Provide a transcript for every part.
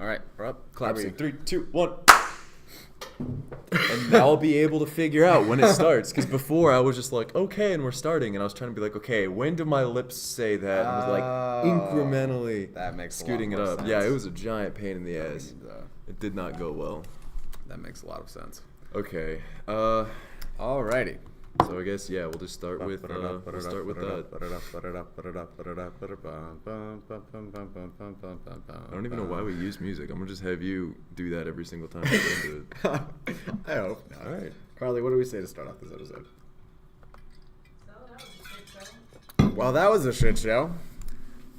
All right, we're up. Clap scene. 3, 2, 1. And now I'll be able to figure out when it starts. Because before I was just like, okay, and we're starting. And I was trying to be like, okay, when do my lips say that? And I was like incrementally that makes scooting a it lot more up. sense. Yeah, it was a giant pain in the ass. It did not go well. That makes a lot of sense. Okay. Alrighty. So I guess, yeah, we'll just start with that. I don't even know why we use music. I'm going to just have you do that every single time we get into it. I hope not. All right. Carly, what do we say to start off this episode? Well, that was a shit show.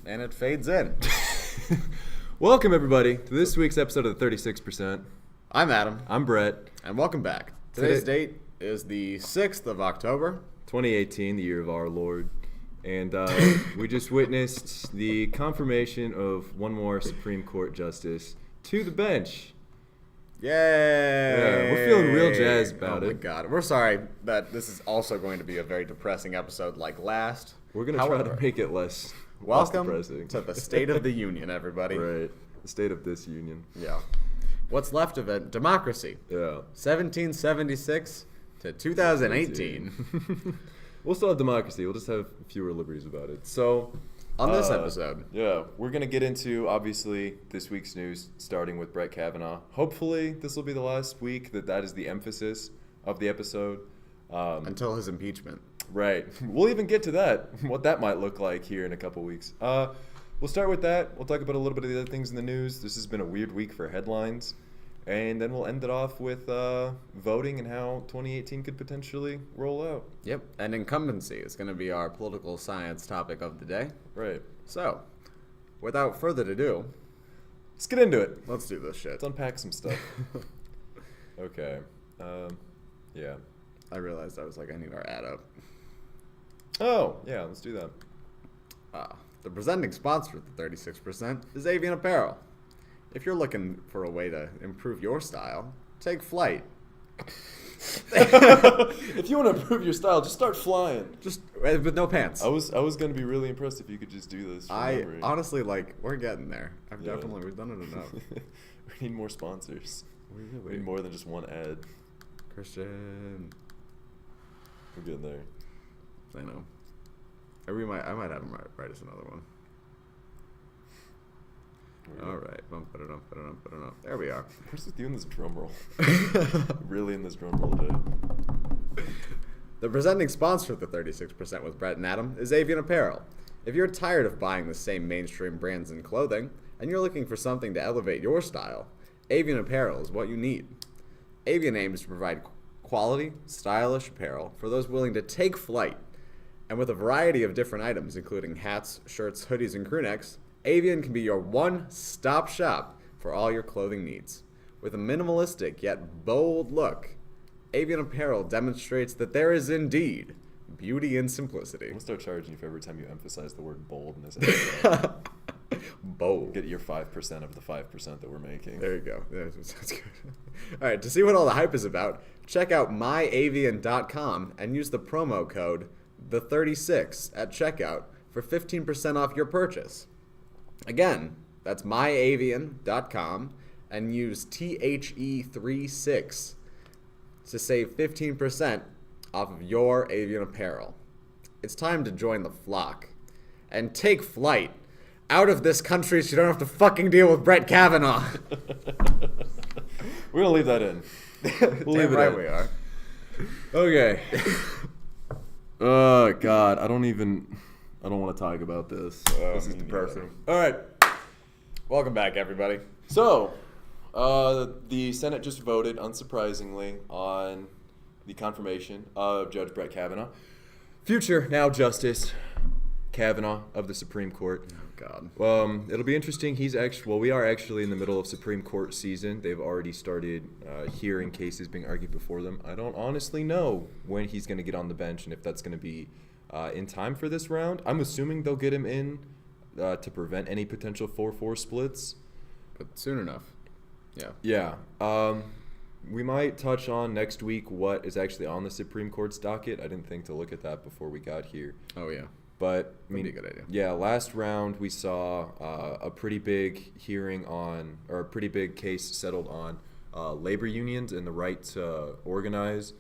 And it fades in. Welcome, everybody, to this week's episode of the 36%. I'm Adam. I'm Brett. And welcome back. Today's date is the 6th of October. 2018, the year of our Lord. And we just witnessed the confirmation of one more Supreme Court justice to the bench. Yay! Yeah, we're feeling real jazzed about it. Oh my god. We're sorry that this is also going to be a very depressing episode like last. We're going to try to make it less welcome depressing. To the State of the Union, everybody. Right. The state of this union. Yeah. What's left of it? Democracy. Yeah. 1776 to 2018. We'll still have democracy. We'll just have fewer liberties about it. So, on this episode, yeah, we're going to get into, obviously, this week's news, starting with Brett Kavanaugh. Hopefully, this will be the last week that is the emphasis of the episode. Until his impeachment. Right. We'll even get to that, what that might look like here in a couple weeks. We'll start with that. We'll talk about a little bit of the other things in the news. This has been a weird week for headlines. And then we'll end it off with voting and how 2018 could potentially roll out. Yep. And incumbency is going to be our political science topic of the day. Right. So, without further ado, let's get into it. Let's do this shit. Let's unpack some stuff. Okay. Yeah. I realized I was like, I need our ad up. Oh, yeah, let's do that. The presenting sponsor of the 36% is Avian Apparel. If you're looking for a way to improve your style, take flight. If you want to improve your style, just start flying. Just with no pants. I was going to be really impressed if you could just do this. Honestly, we're getting there. We've done it enough. We need more sponsors. We need more than just one ad. Christian. We're getting there. I know. I might have him write us another one. All right. There we are. We're just doing this drum roll. Really in this drum roll today. The presenting sponsor of the 36% with Brett and Adam is Avian Apparel. If you're tired of buying the same mainstream brands and clothing, and you're looking for something to elevate your style, Avian Apparel is what you need. Avian aims to provide quality, stylish apparel for those willing to take flight. And with a variety of different items, including hats, shirts, hoodies, and crew necks, Avian can be your one-stop shop for all your clothing needs. With a minimalistic yet bold look, Avian Apparel demonstrates that there is indeed beauty in simplicity. I'm going to start charging you for every time you emphasize the word bold in this episode. Bold. Get your 5% of the 5% that we're making. There you go. That sounds good. All right, to see what all the hype is about, check out myavian.com and use the promo code the36 at checkout for 15% off your purchase. Again, that's myavian.com and use THE36 to save 15% off of your avian apparel. It's time to join the flock and take flight out of this country so you don't have to fucking deal with Brett Kavanaugh. We're going to leave that in. We'll leave it right in. We are. Okay. Oh, God. I don't want to talk about this. This is depressing. All right. Welcome back, everybody. So, the Senate just voted, unsurprisingly, on the confirmation of Judge Brett Kavanaugh. Future, now Justice Kavanaugh of the Supreme Court. Oh, God. It'll be interesting. We are actually in the middle of Supreme Court season. They've already started hearing cases being argued before them. I don't honestly know when he's going to get on the bench and if that's going to be in time for this round. I'm assuming they'll get him in to prevent any potential 4-4 splits. But soon enough. Yeah. Yeah. We might touch on next week what is actually on the Supreme Court's docket. I didn't think to look at that before we got here. Oh, yeah. But I mean, That'd be a good idea. yeah, last round we saw a pretty big hearing on, or a pretty big case settled on labor unions and the right to organize.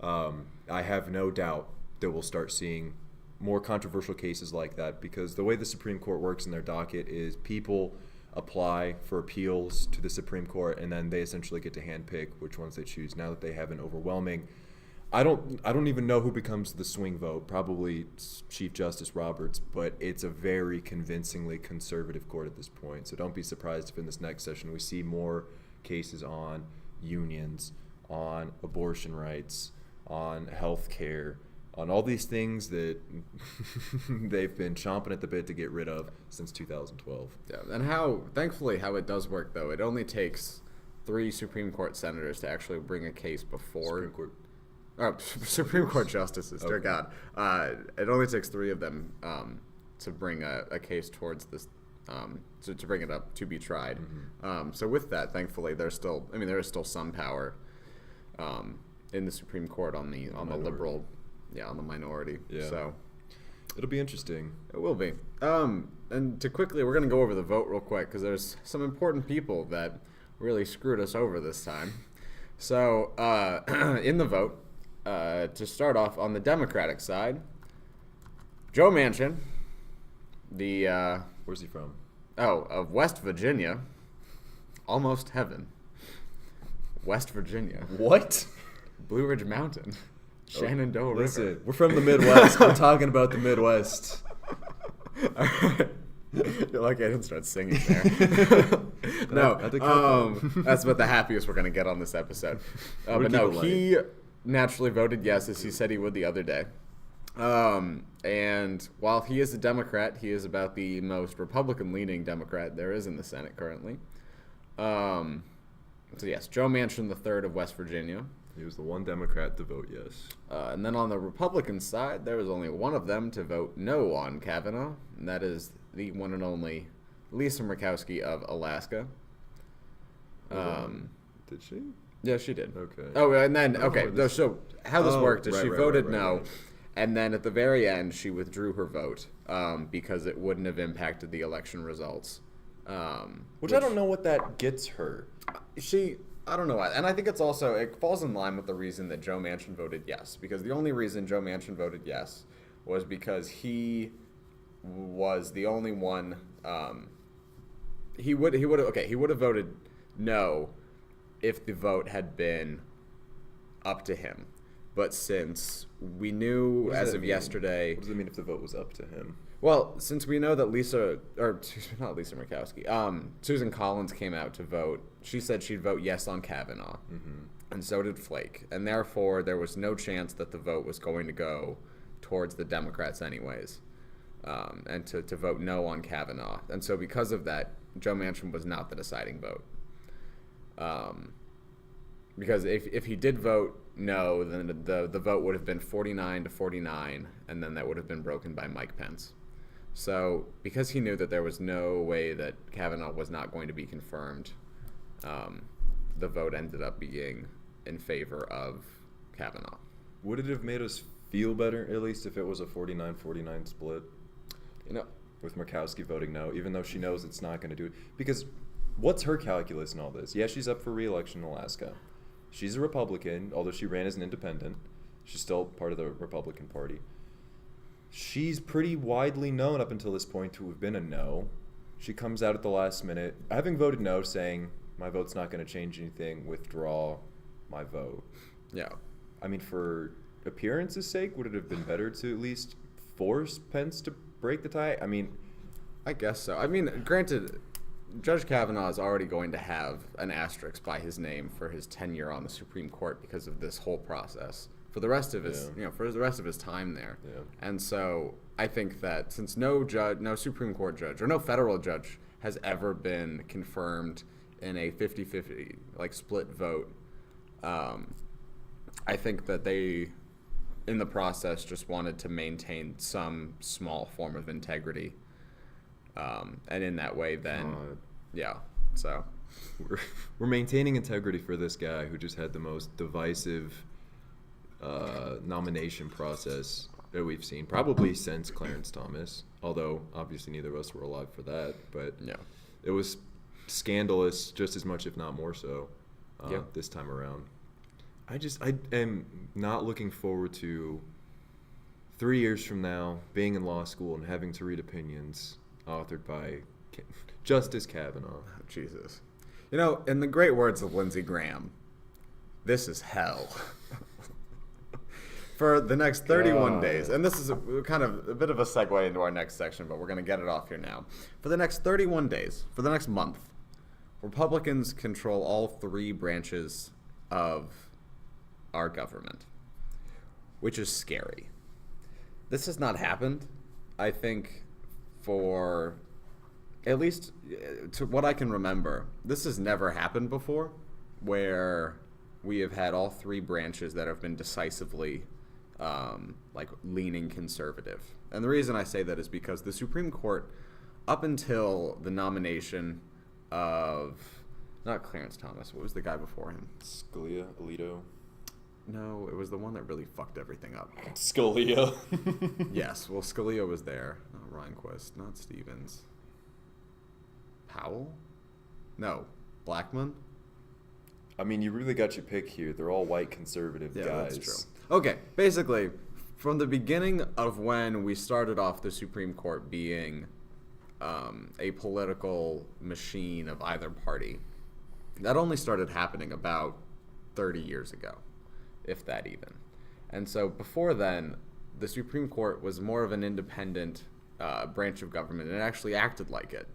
I have no doubt that we'll start seeing more controversial cases like that, because the way the Supreme Court works in their docket is people apply for appeals to the Supreme Court, and then they essentially get to handpick which ones they choose. Now that they have an overwhelming, I don't even know who becomes the swing vote. Probably Chief Justice Roberts, but it's a very convincingly conservative court at this point. So don't be surprised if in this next session we see more cases on unions, on abortion rights, on health care, on all these things that they've been chomping at the bit to get rid of since 2012. Yeah, and thankfully how it does work, though, it only takes 3 Supreme Court senators to actually bring a case before Supreme Court justices. Dear God, it only takes 3 of them to bring a case towards this, to bring it up to be tried. So with that, thankfully, there is still some power in the Supreme Court on the liberal. Yeah, on the minority. Yeah. So it'll be interesting. It will be. And we're going to go over the vote real quick, because there's some important people that really screwed us over this time. So in the vote, to start off on the Democratic side, Joe Manchin, where's he from? Of West Virginia, almost heaven. West Virginia. What? Blue Ridge Mountain. Shenandoah Listen, River. we're from the Midwest. We're talking about the Midwest. You're lucky I didn't start singing there. No, that's about the happiest we're going to get on this episode. But no, he naturally voted yes, as he said he would the other day. And while he is a Democrat, he is about the most Republican-leaning Democrat there is in the Senate currently. So yes, Joe Manchin III of West Virginia. He was the one Democrat to vote yes. And then on the Republican side, there was only one of them to vote no on Kavanaugh, and that is the one and only Lisa Murkowski of Alaska. Did she? Yeah, she did. Okay. Oh, and then, so how this worked is she voted no, right. And then at the very end, she withdrew her vote because it wouldn't have impacted the election results. Which I don't know what that gets her. I don't know why. And I think it falls in line with the reason that Joe Manchin voted yes. Because the only reason Joe Manchin voted yes was because he was the only one. He would have voted no if the vote had been up to him. But since we knew as of yesterday. What does it mean if the vote was up to him? Well, since we know that not Lisa Murkowski, Susan Collins came out to vote. She said she'd vote yes on Kavanaugh, and so did Flake. And therefore, there was no chance that the vote was going to go towards the Democrats anyways, and to vote no on Kavanaugh. And so because of that, Joe Manchin was not the deciding vote. Because if he did vote no, then the vote would have been 49-49, and then that would have been broken by Mike Pence. So because he knew that there was no way that Kavanaugh was not going to be confirmed, the vote ended up being in favor of Kavanaugh. Would it have made us feel better, at least, if it was a 49-49 split? With Murkowski voting no, even though she knows it's not going to do it. Because what's her calculus in all this? Yeah, she's up for re-election in Alaska. She's a Republican, although she ran as an independent. She's still part of the Republican Party. She's pretty widely known up until this point to have been a no. She comes out at the last minute, having voted no, saying, my vote's not going to change anything, withdraw my vote. Yeah. I mean, for appearance's sake, would it have been better to at least force Pence to break the tie? I mean, I guess so. I mean, granted, Judge Kavanaugh is already going to have an asterisk by his name for his tenure on the Supreme Court because of this whole process for the rest of his, for the rest of his time there. Yeah. And so I think that since no Supreme Court judge or no federal judge has ever been confirmed in a 50-50 split vote, I think that they, in the process, just wanted to maintain some small form of integrity. And in that way, then, so. We're maintaining integrity for this guy who just had the most divisive nomination process that we've seen, probably since Clarence Thomas, although obviously neither of us were alive for that, but Yeah. it was scandalous just as much, if not more so, this time around. I am not looking forward to 3 years from now being in law school and having to read opinions authored by Justice Kavanaugh. Oh, Jesus. You know, in the great words of Lindsey Graham, this is hell. For the next 31 days, and this is kind of a bit of a segue into our next section, but we're going to get it off here now. For the next 31 days, for the next month, Republicans control all three branches of our government, which is scary. This has not happened, I think, for at least to what I can remember. This has never happened before, where we have had all three branches that have been decisively leaning conservative. And the reason I say that is because the Supreme Court, up until the nomination of, not Clarence Thomas, what was the guy before him? Scalia, Alito. No, it was the one that really fucked everything up. Scalia. Yes, well, Scalia was there. Not Rehnquist, not Stevens. Powell? No. Blackmun? I mean, you really got your pick here. They're all white conservative guys. That's true. Okay, basically, from the beginning of when we started off the Supreme Court being a political machine of either party, that only started happening about 30 years ago, if that even. And so before then, the Supreme Court was more of an independent branch of government, and it actually acted like it.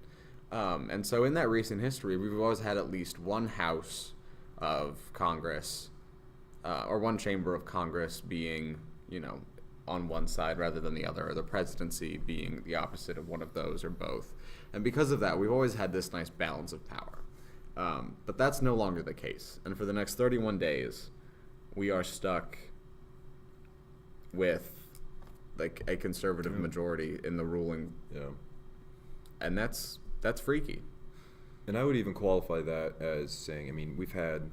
And so in that recent history, we've always had at least one house of Congress, or one chamber of Congress being, on one side rather than the other, or the presidency being the opposite of one of those or both. And because of that, we've always had this nice balance of power. But that's no longer the case. And for the next 31 days, we are stuck with a conservative majority in the ruling. Yeah. And that's freaky. And I would even qualify that as saying, I mean, we've had,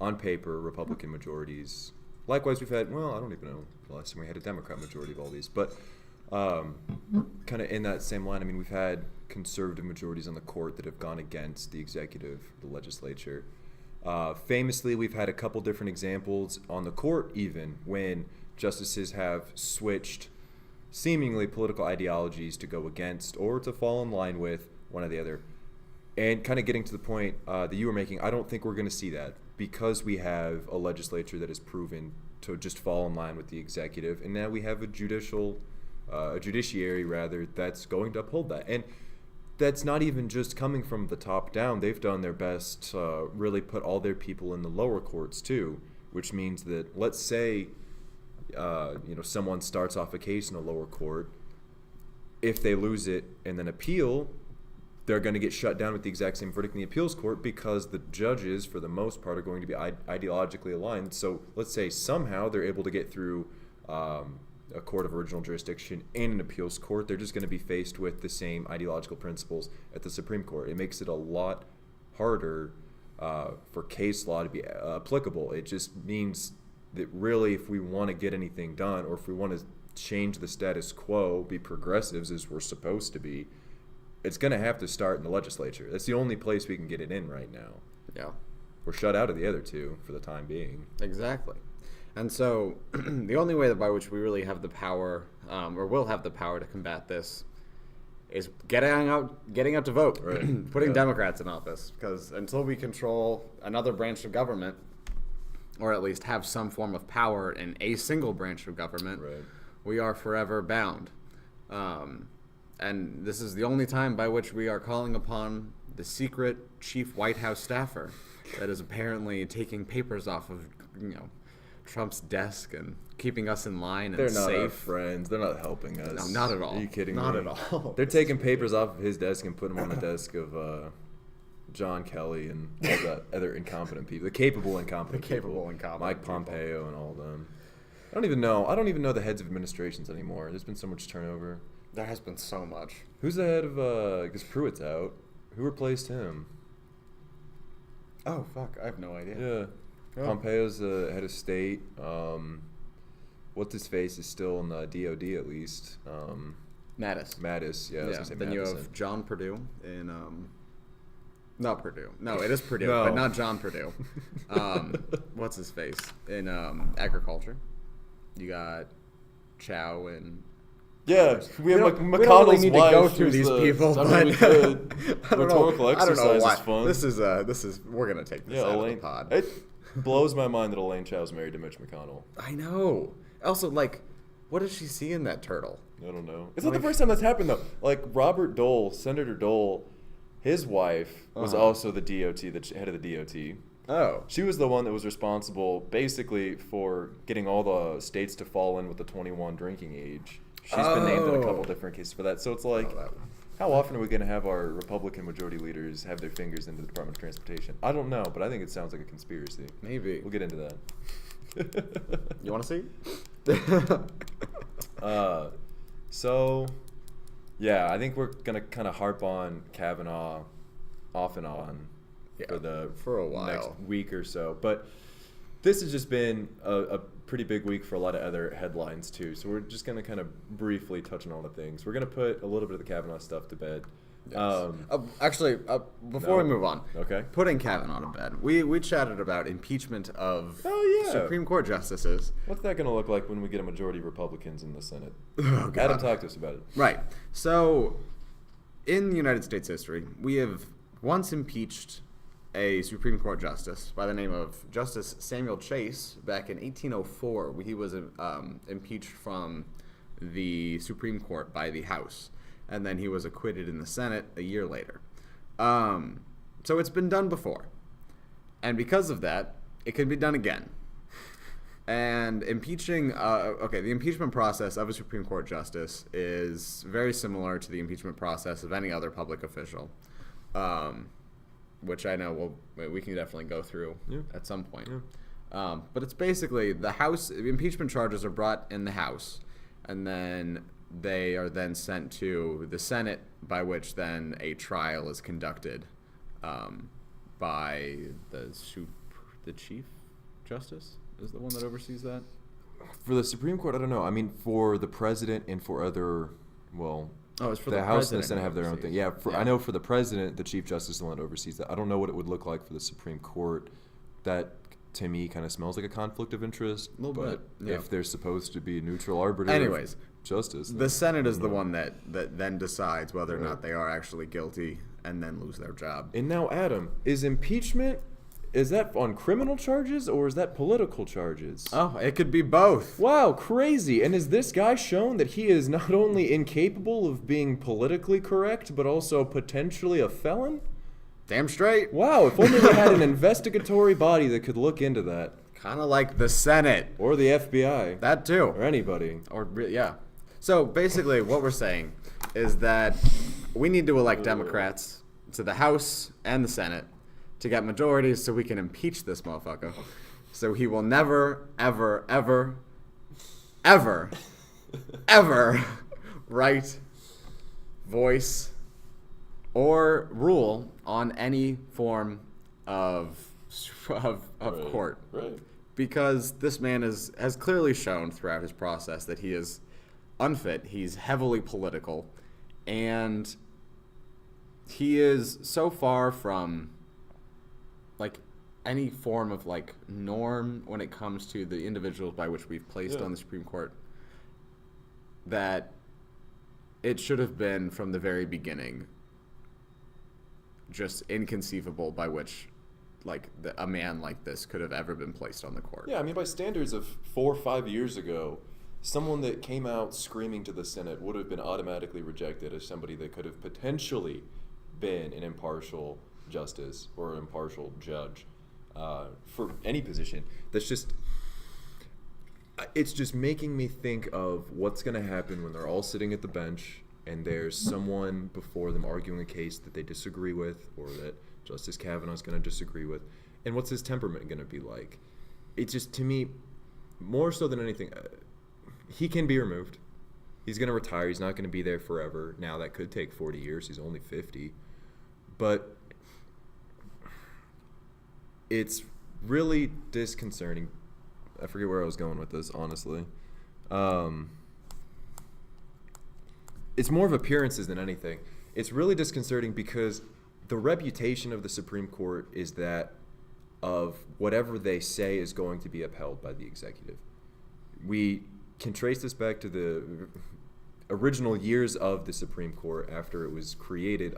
on paper, Republican majorities. Likewise, we've had, I don't even know the last time we had a Democrat majority of all these. But kind of in that same line, I mean, we've had conservative majorities on the court that have gone against the executive, the legislature. Famously, we've had a couple different examples on the court even when justices have switched seemingly political ideologies to go against or to fall in line with one or the other. And kind of getting to the point that you were making, I don't think we're going to see that because we have a legislature that is proven to just fall in line with the executive, and now we have a judiciary that's going to uphold that. And that's not even just coming from the top down. They've done their best to really put all their people in the lower courts too, which means that let's say someone starts off a case in a lower court. If they lose it and then appeal, they're going to get shut down with the exact same verdict in the appeals court because the judges, for the most part, are going to be ideologically aligned. So let's say somehow they're able to get through a court of original jurisdiction in an appeals court. They're just going to be faced with the same ideological principles at the Supreme Court. It makes it a lot harder for case law to be applicable. It just means that really if we want to get anything done or if we want to change the status quo, be progressives as we're supposed to be, it's going to have to start in the legislature. That's the only place we can get it in right now. Yeah. We're shut out of the other two for the time being. Exactly. And so the only way by which we really have the power, or will have the power to combat this, is getting out to vote, right. Putting Democrats in office. Because until we control another branch of government, or at least have some form of power in a single branch of government, right. We are forever bound. And this is the only time by which we are calling upon the secret chief White House staffer that is apparently taking papers off of, Trump's desk and keeping us in line and They're safe. not our friends. They're not helping us. No, not at all. Are you kidding me? Not at all. They're taking papers off of his desk and putting them on the desk of John Kelly and all the other incompetent people. The capable incompetent people. Mike Pompeo and all of them. I don't even know the heads of administrations anymore. There's been so much turnover. There has been so much. Who's the head of, because Pruitt's out. Who replaced him? Oh, fuck. I have no idea. Yeah. Oh. Pompeo's the head of state. what's his face is still in the DOD at least. Mattis, yeah. I was gonna say Then you Madison. have John Purdue in not Purdue. No, it is Purdue, No. but not John Purdue. What's his face in agriculture? You got Chow and. Yeah, we have don't McConnell's really need to wife, go through who's these the- people, I but mean, we could. I don't know. Rhetorical I don't know exercise why. is fun. This is we're gonna take this Yeah, out Elaine. of the pod. It blows my mind that Elaine Chow's married to Mitch McConnell. I know. Also, like, what does she see in that turtle? I don't know. It's not the first time that's happened though. Like Robert Dole, Senator Dole, his wife was also the DOT, the head of the DOT. Oh. She was the one that was responsible basically for getting all the states to fall in with the 21 drinking age. She's been named in a couple different cases for that. So it's like, how often are we going to have our Republican majority leaders have their fingers into the Department of Transportation? I don't know, but I think it sounds like a conspiracy. Maybe. We'll get into that. You want to see? So, yeah, I think we're going to kind of harp on Kavanaugh off and on for a while. next week or so. But this has just been a pretty big week for a lot of other headlines, too. So we're just going to kind of briefly touch on all the things. We're going to put a little bit of the Kavanaugh stuff to bed. Yes. Actually, before we move on, Okay. putting Kavanaugh to bed, we chatted about impeachment of yeah. Supreme Court justices. What's that going to look like when we get a majority of Republicans in the Senate? Oh, God. Adam, talk to us about it. Right. So, in United States history, we have once impeached a Supreme Court justice by the name of Justice Samuel Chase back in 1804. He was impeached from the Supreme Court by the House, and then he was acquitted in the Senate a year later. So it's been done before, and because of that, it can be done again. And impeaching, the impeachment process of a Supreme Court justice is very similar to the impeachment process of any other public official, which I know we can definitely go through at some point. Yeah. But it's basically the House, impeachment charges are brought in the House, and then they are then sent to the Senate, by which then a trial is conducted by the Chief Justice is the one that oversees that. For the Supreme Court, I don't know. I mean, for the president and for other, It's for the House and the president Senate have their own oversees. thing. Yeah, I know for the president, the Chief Justice is the one that oversees that. I don't know what it would look like for the Supreme Court. That, to me, kind of smells like a conflict of interest. A little bit, yeah. If they're supposed to be a neutral arbiter Anyways, of justice. The Senate is the one that then decides whether or not they are actually guilty and then lose their job. And now, Adam, is impeachment, is that on criminal charges or is that political charges? Oh, it could be both. Wow, crazy. And is this guy shown that he is not only incapable of being politically correct, but also potentially a felon? Damn straight. Wow, if only we had an investigatory body that could look into that. Kind of like the Senate. Or the FBI. That too. Or anybody. Yeah. So basically what we're saying is that we need to elect Democrats to the House and the Senate to get majorities so we can impeach this motherfucker. So he will never, ever, ever, ever, ever write, voice, or rule on any form of court. Right. Because this man has clearly shown throughout his process that he is unfit, he's heavily political, and he is so far from any form of norm when it comes to the individuals by which we've placed on the Supreme Court that it should have been from the very beginning just inconceivable by which a man like this could have ever been placed on the court. Yeah, I mean, by standards of 4 or 5 years ago, someone that came out screaming to the Senate would have been automatically rejected as somebody that could have potentially been an impartial justice or an impartial judge for any position. It's just making me think of what's going to happen when they're all sitting at the bench and there's someone before them arguing a case that they disagree with or that Justice Kavanaugh is going to disagree with, and what's his temperament going to be like? It's just, to me, more so than anything, he can be removed. He's going to retire. He's not going to be there forever. Now, that could take 40 years. He's only 50. But it's really disconcerting. I forget where I was going with this, honestly. It's more of appearances than anything. It's really disconcerting because the reputation of the Supreme Court is that of whatever they say is going to be upheld by the executive. We can trace this back to the original years of the Supreme Court after it was created.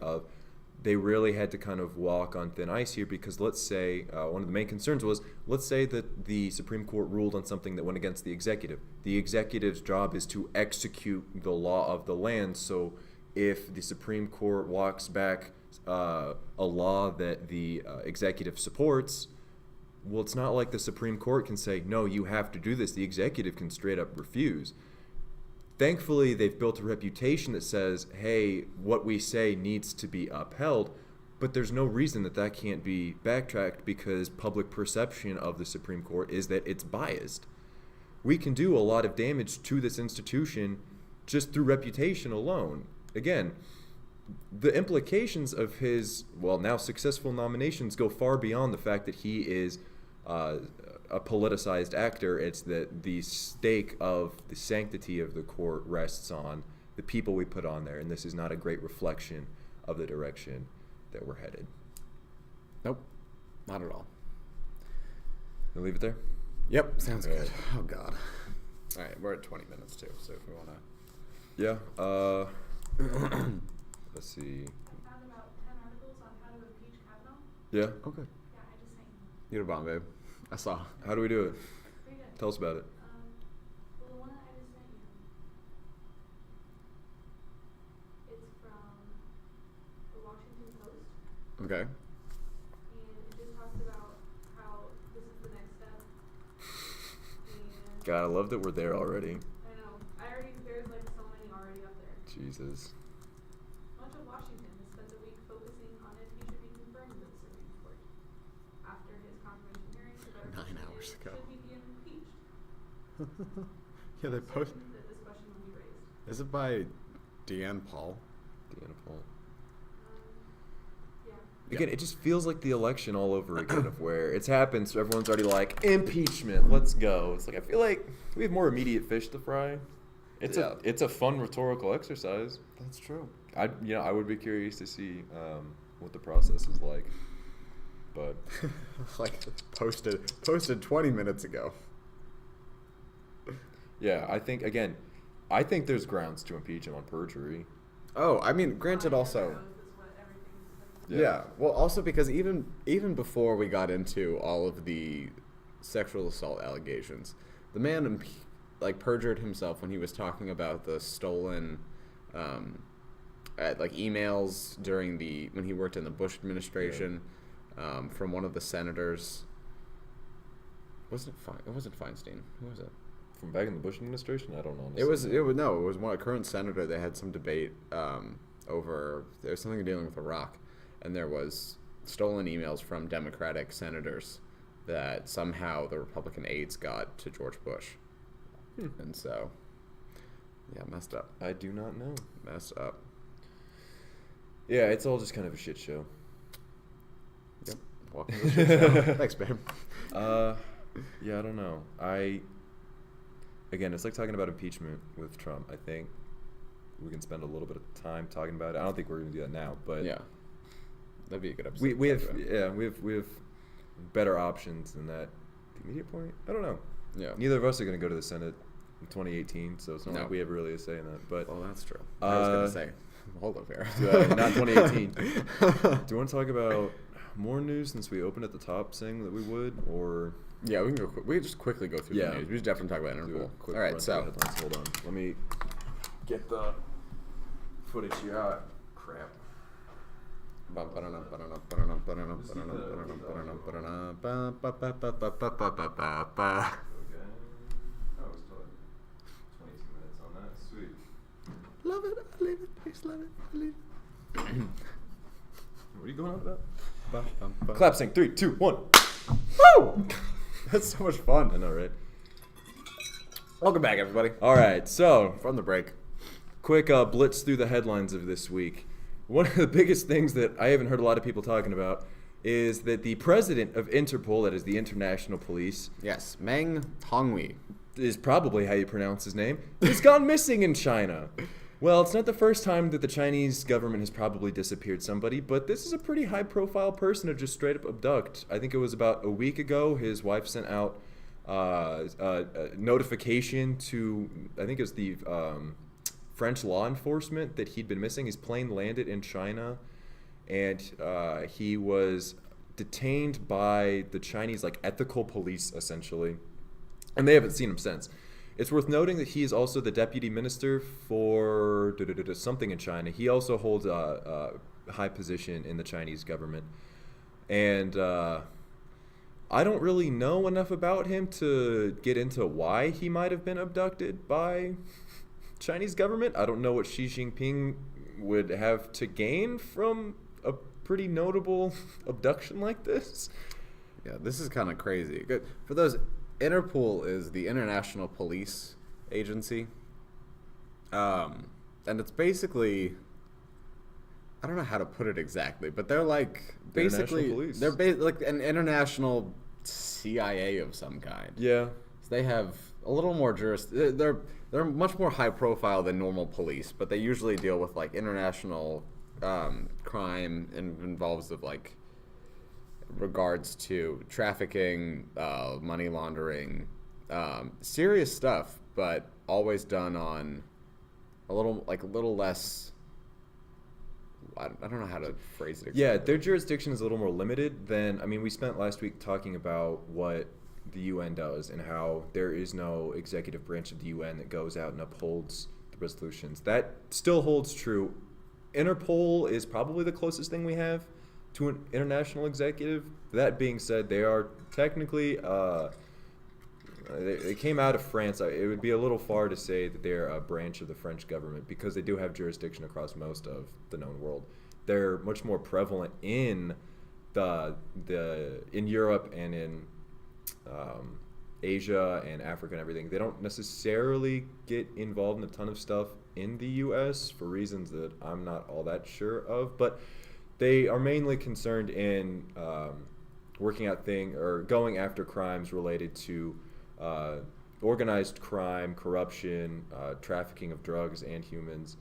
They really had to kind of walk on thin ice here because let's say one of the main concerns was, let's say that the Supreme Court ruled on something that went against the executive. The executive's job is to execute the law of the land. So if the Supreme Court walks back a law that the executive supports, well, it's not like the Supreme Court can say, no, you have to do this. The executive can straight up refuse. Thankfully, they've built a reputation that says, hey, what we say needs to be upheld, but there's no reason that that can't be backtracked because public perception of the Supreme Court is that it's biased. We can do a lot of damage to this institution just through reputation alone. Again, the implications of his, well, now successful nominations go far beyond the fact that he is a politicized actor. It's that the stake of the sanctity of the court rests on the people we put on there, and this is not a great reflection of the direction that we're headed. Nope, not at all. We'll leave it there? Yep, sounds good. Oh, God. All right, we're at 20 minutes, too, so if we want to... Yeah, let's see. I found about 10 articles on how to impeach Kavanaugh. Yeah? Okay. Yeah, I just sent you. You're a bomb, babe. I saw. How do we do it? Pretty good. Tell us about it. Well, the one that I just sent you, it's from the Washington Post, Okay. and it just talks about how this is the next step. And God, I love that we're there already. I know, there's like so many already up there. Jesus. Much of Washington has spent the week focusing on if he should be confirmed to the Supreme Court. After his confirmation hearing, the better 9 question hours is, ago. should he be impeached? Yeah, they post. Certain that this question will be raised. Is it by Deanne Paul? Interpol. Yeah. Again, it just feels like the election all over again of where it's happened, so everyone's already like, impeachment, let's go. It's like, I feel like we have more immediate fish to fry. It's a fun rhetorical exercise. That's true. I would be curious to see what the process is like. But Like, posted 20 minutes ago. yeah, I think there's grounds to impeach him on perjury. Oh, I mean, granted also... Yeah. Well, also because even before we got into all of the sexual assault allegations, the man perjured himself when he was talking about the stolen emails when he worked in the Bush administration from one of the senators. It wasn't Feinstein. Who was it? From back in the Bush administration, I don't know. It was a current senator. They had some debate over there was something dealing with Iraq. And there was stolen emails from Democratic senators that somehow the Republican aides got to George Bush. And so, yeah, messed up. I do not know. Messed up. Yeah, it's all just kind of a shit show. Yep. Welcome to the shit show. Thanks, babe. Yeah, I don't know. Again, it's like talking about impeachment with Trump. I think we can spend a little bit of time talking about it. I don't think we're going to do that now, but yeah. That'd be a good episode. We have better options than that. The immediate point? I don't know. Yeah. Neither of us are going to go to the Senate in 2018, so it's not like we have really a say in that. But well, that's true. I was going to say, hold up here. not 2018. Do you want to talk about more news since we opened at the top saying that we would, or? Yeah, we can go. We can just quickly go through the news. We should definitely talk about Interpol. All right, so hold on. Let me get the footage here. Ah, crap. Love it, I leave it, please love it, I leave it. What are you going on about? Clap, sync, 3, 2, 1. Woo! That's so much fun. I know, right? Welcome back, everybody. All right, so From the break. Quick blitz through the headlines of this week. One of the biggest things that I haven't heard a lot of people talking about is that the president of Interpol, that is the international police. Yes, Meng Hongwei. is probably how you pronounce his name, has gone missing in China. Well, it's not the first time that the Chinese government has probably disappeared somebody, but this is a pretty high-profile person to just straight up abduct. I think it was about a week ago, his wife sent out a notification to, I think it was the French law enforcement that he'd been missing. His plane landed in China, and he was detained by the Chinese ethical police, essentially, and they haven't seen him since. It's worth noting that he is also the deputy minister for something in China. He also holds a high position in the Chinese government, and I don't really know enough about him to get into why he might have been abducted by Chinese government. I don't know what Xi Jinping would have to gain from a pretty notable abduction like this. Yeah, this is kind of crazy. Good. For those, Interpol is the International Police Agency. And it's basically, I don't know how to put it exactly, but they're basically, they're like an international CIA of some kind. Yeah. So they have a little more they're much more high profile than normal police, but they usually deal with international crime and involves regards to trafficking, money laundering, serious stuff, but always done on a little less. I don't know how to phrase it exactly. Yeah, their jurisdiction is a little more limited than, we spent last week talking about what the UN does and how there is no executive branch of the UN that goes out and upholds the resolutions. That still holds true. Interpol is probably the closest thing we have to an international executive. That being said, they are technically, they came out of France. It would be a little far to say that they're a branch of the French government because they do have jurisdiction across most of the known world. They're much more prevalent in in Europe and in Asia and Africa and everything. They don't necessarily get involved in a ton of stuff in the U.S. for reasons that I'm not all that sure of, but they are mainly concerned in working out going after crimes related to organized crime, corruption, trafficking of drugs and humans,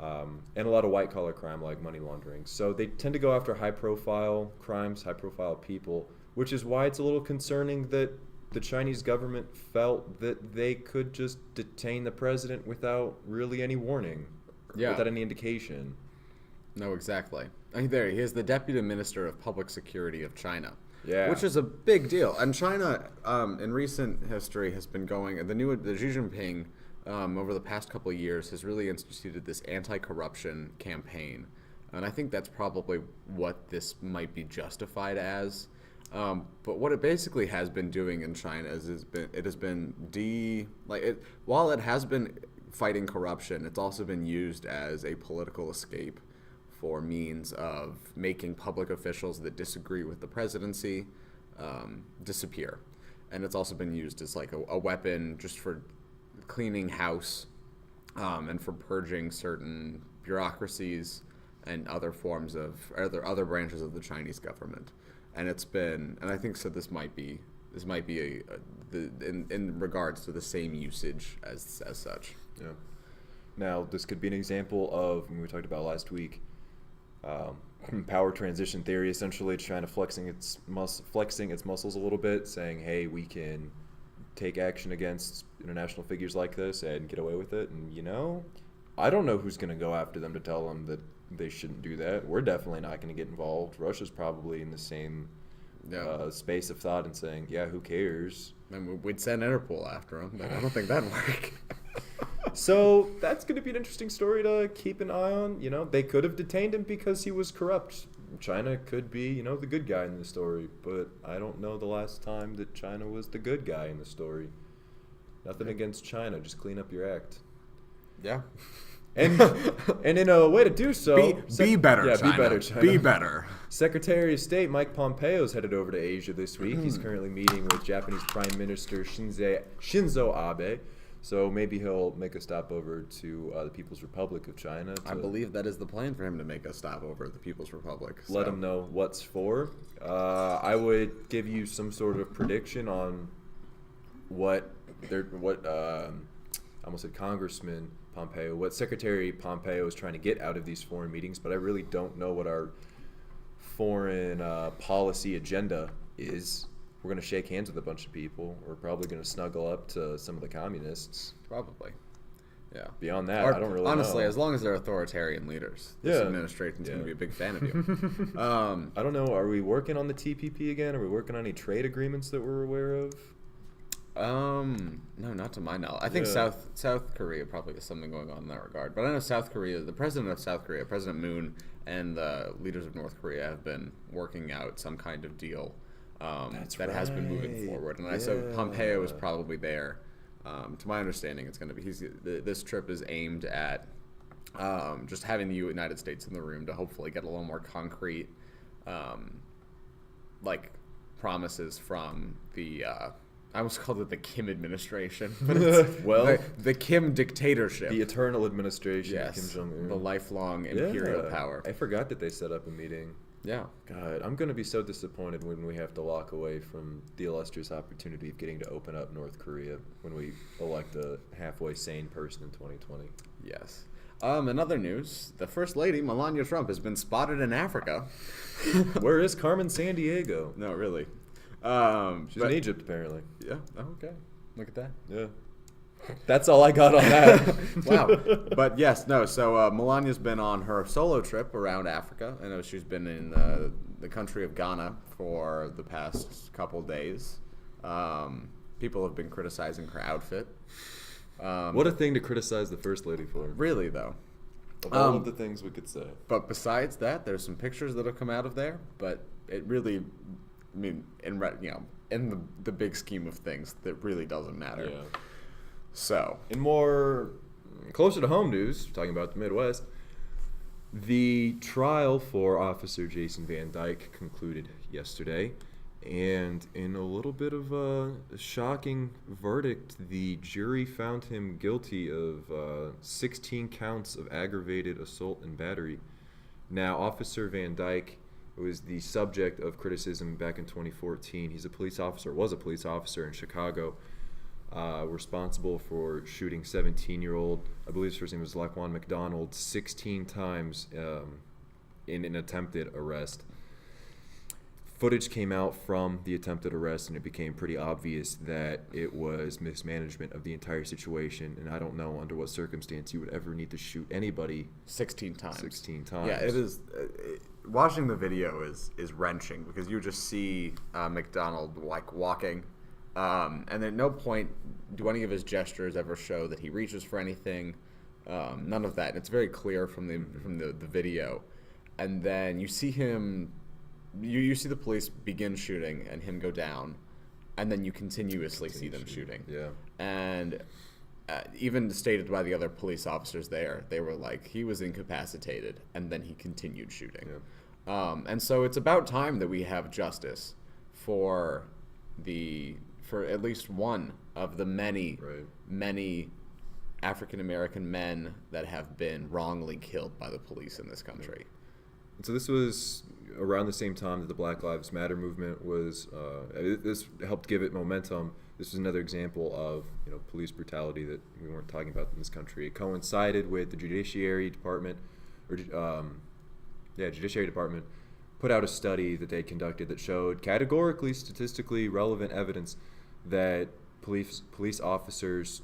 and a lot of white-collar crime like money laundering. So they tend to go after high-profile crimes, high-profile people, which is why it's a little concerning that the Chinese government felt that they could just detain the president without really any warning, without any indication. No, exactly. There he is, the Deputy Minister of Public Security of China. Yeah. Which is a big deal. And China, in recent history, has been going, the Xi Jinping, over the past couple of years, has really instituted this anti-corruption campaign. And I think that's probably what this might be justified as. But what it basically has been doing in China while it has been fighting corruption, it's also been used as a political escape for means of making public officials that disagree with the presidency disappear. And it's also been used as a weapon just for cleaning house and for purging certain bureaucracies and other forms of other branches of the Chinese government. And I think so. This might be in regards to the same usage as such. Yeah. Now, this could be an example of, when we talked about last week, power transition theory, essentially China flexing its muscles a little bit, saying, hey, we can take action against international figures like this and get away with it. And, I don't know who's going to go after them to tell them that they shouldn't do that. We're definitely not going to get involved. Russia's probably in the same space of thought and saying, yeah, who cares? And we'd send Interpol after them, but I don't think that'd work. So that's going to be an interesting story to keep an eye on. They could have detained him because he was corrupt. China could be, the good guy in the story, but I don't know the last time that China was the good guy in the story. Nothing against China, just clean up your act. Yeah. And in a way to do so, be better, yeah, China. Be better, China. Be better. Secretary of State Mike Pompeo is headed over to Asia this week. He's currently meeting with Japanese Prime Minister Shinzo Abe. So maybe he'll make a stop over to the People's Republic of China. I believe that is the plan for him, to make a stop over at the People's Republic. Let him know what's for. I would give you some sort of prediction on what I almost said Congressman Pompeo, what Secretary Pompeo is trying to get out of these foreign meetings, but I really don't know what our foreign policy agenda is. We're going to shake hands with a bunch of people. We're probably going to snuggle up to some of the communists. Probably. Yeah. Beyond that, I don't really honestly, know. as long as they're authoritarian leaders, this administration's going to be a big fan of you. I don't know. Are we working on the TPP again? Are we working on any trade agreements that we're aware of? No, not to my knowledge. I think South Korea probably has something going on in that regard. But I know South Korea, the president of South Korea, President Moon, and the leaders of North Korea have been working out some kind of deal that has been moving forward. And so Pompeo is probably there. To my understanding, it's going to be this trip is aimed at just having the United States in the room to hopefully get a little more concrete, promises from the. I almost called it the Kim administration, but it's the Kim dictatorship. The eternal administration of Kim Jong-un. The lifelong imperial power. I forgot that they set up a meeting. Yeah. God, I'm going to be so disappointed when we have to walk away from the illustrious opportunity of getting to open up North Korea when we elect a halfway sane person in 2020. Yes. In other news, the First Lady, Melania Trump, has been spotted in Africa. Where is Carmen Sandiego? No, really. She's in Egypt, apparently. Yeah. Oh, okay. Look at that. Yeah. That's all I got on that. Wow. But yes, no. So Melania's been on her solo trip around Africa. I know she's been in the country of Ghana for the past couple days. People have been criticizing her outfit. What a thing to criticize the First Lady for. Really, though. Of all of the things we could say. But besides that, there's some pictures that have come out of there. But it really, I mean, in the big scheme of things, that really doesn't matter. Yeah. So, in more closer to home news, talking about the Midwest, the trial for Officer Jason Van Dyke concluded yesterday, and in a little bit of a shocking verdict, the jury found him guilty of 16 counts of aggravated assault and battery. Now, Officer Van Dyke was the subject of criticism back in 2014. Was a police officer in Chicago. Responsible for shooting 17-year-old, I believe his first name was Laquan McDonald, 16 times in an attempted arrest. Footage came out from the attempted arrest, and it became pretty obvious that it was mismanagement of the entire situation, and I don't know under what circumstance you would ever need to shoot anybody 16 times. 16 times. Yeah, it is. Watching the video is wrenching because you just see McDonald walking. And at no point do any of his gestures ever show that he reaches for anything. None of that. And it's very clear from the video. And then you see him, you see the police begin shooting and him go down, and then you continuously see them shooting. Yeah. And even stated by the other police officers there, they were like, he was incapacitated, and then he continued shooting. Yeah. And so it's about time that we have justice for at least one of the many African American men that have been wrongly killed by the police in this country. And so this was around the same time that the Black Lives Matter movement was. This helped give it momentum. This was another example of police brutality that we weren't talking about in this country. It coincided with the Judiciary Department, Judiciary Department put out a study that they conducted that showed categorically, statistically relevant evidence that police officers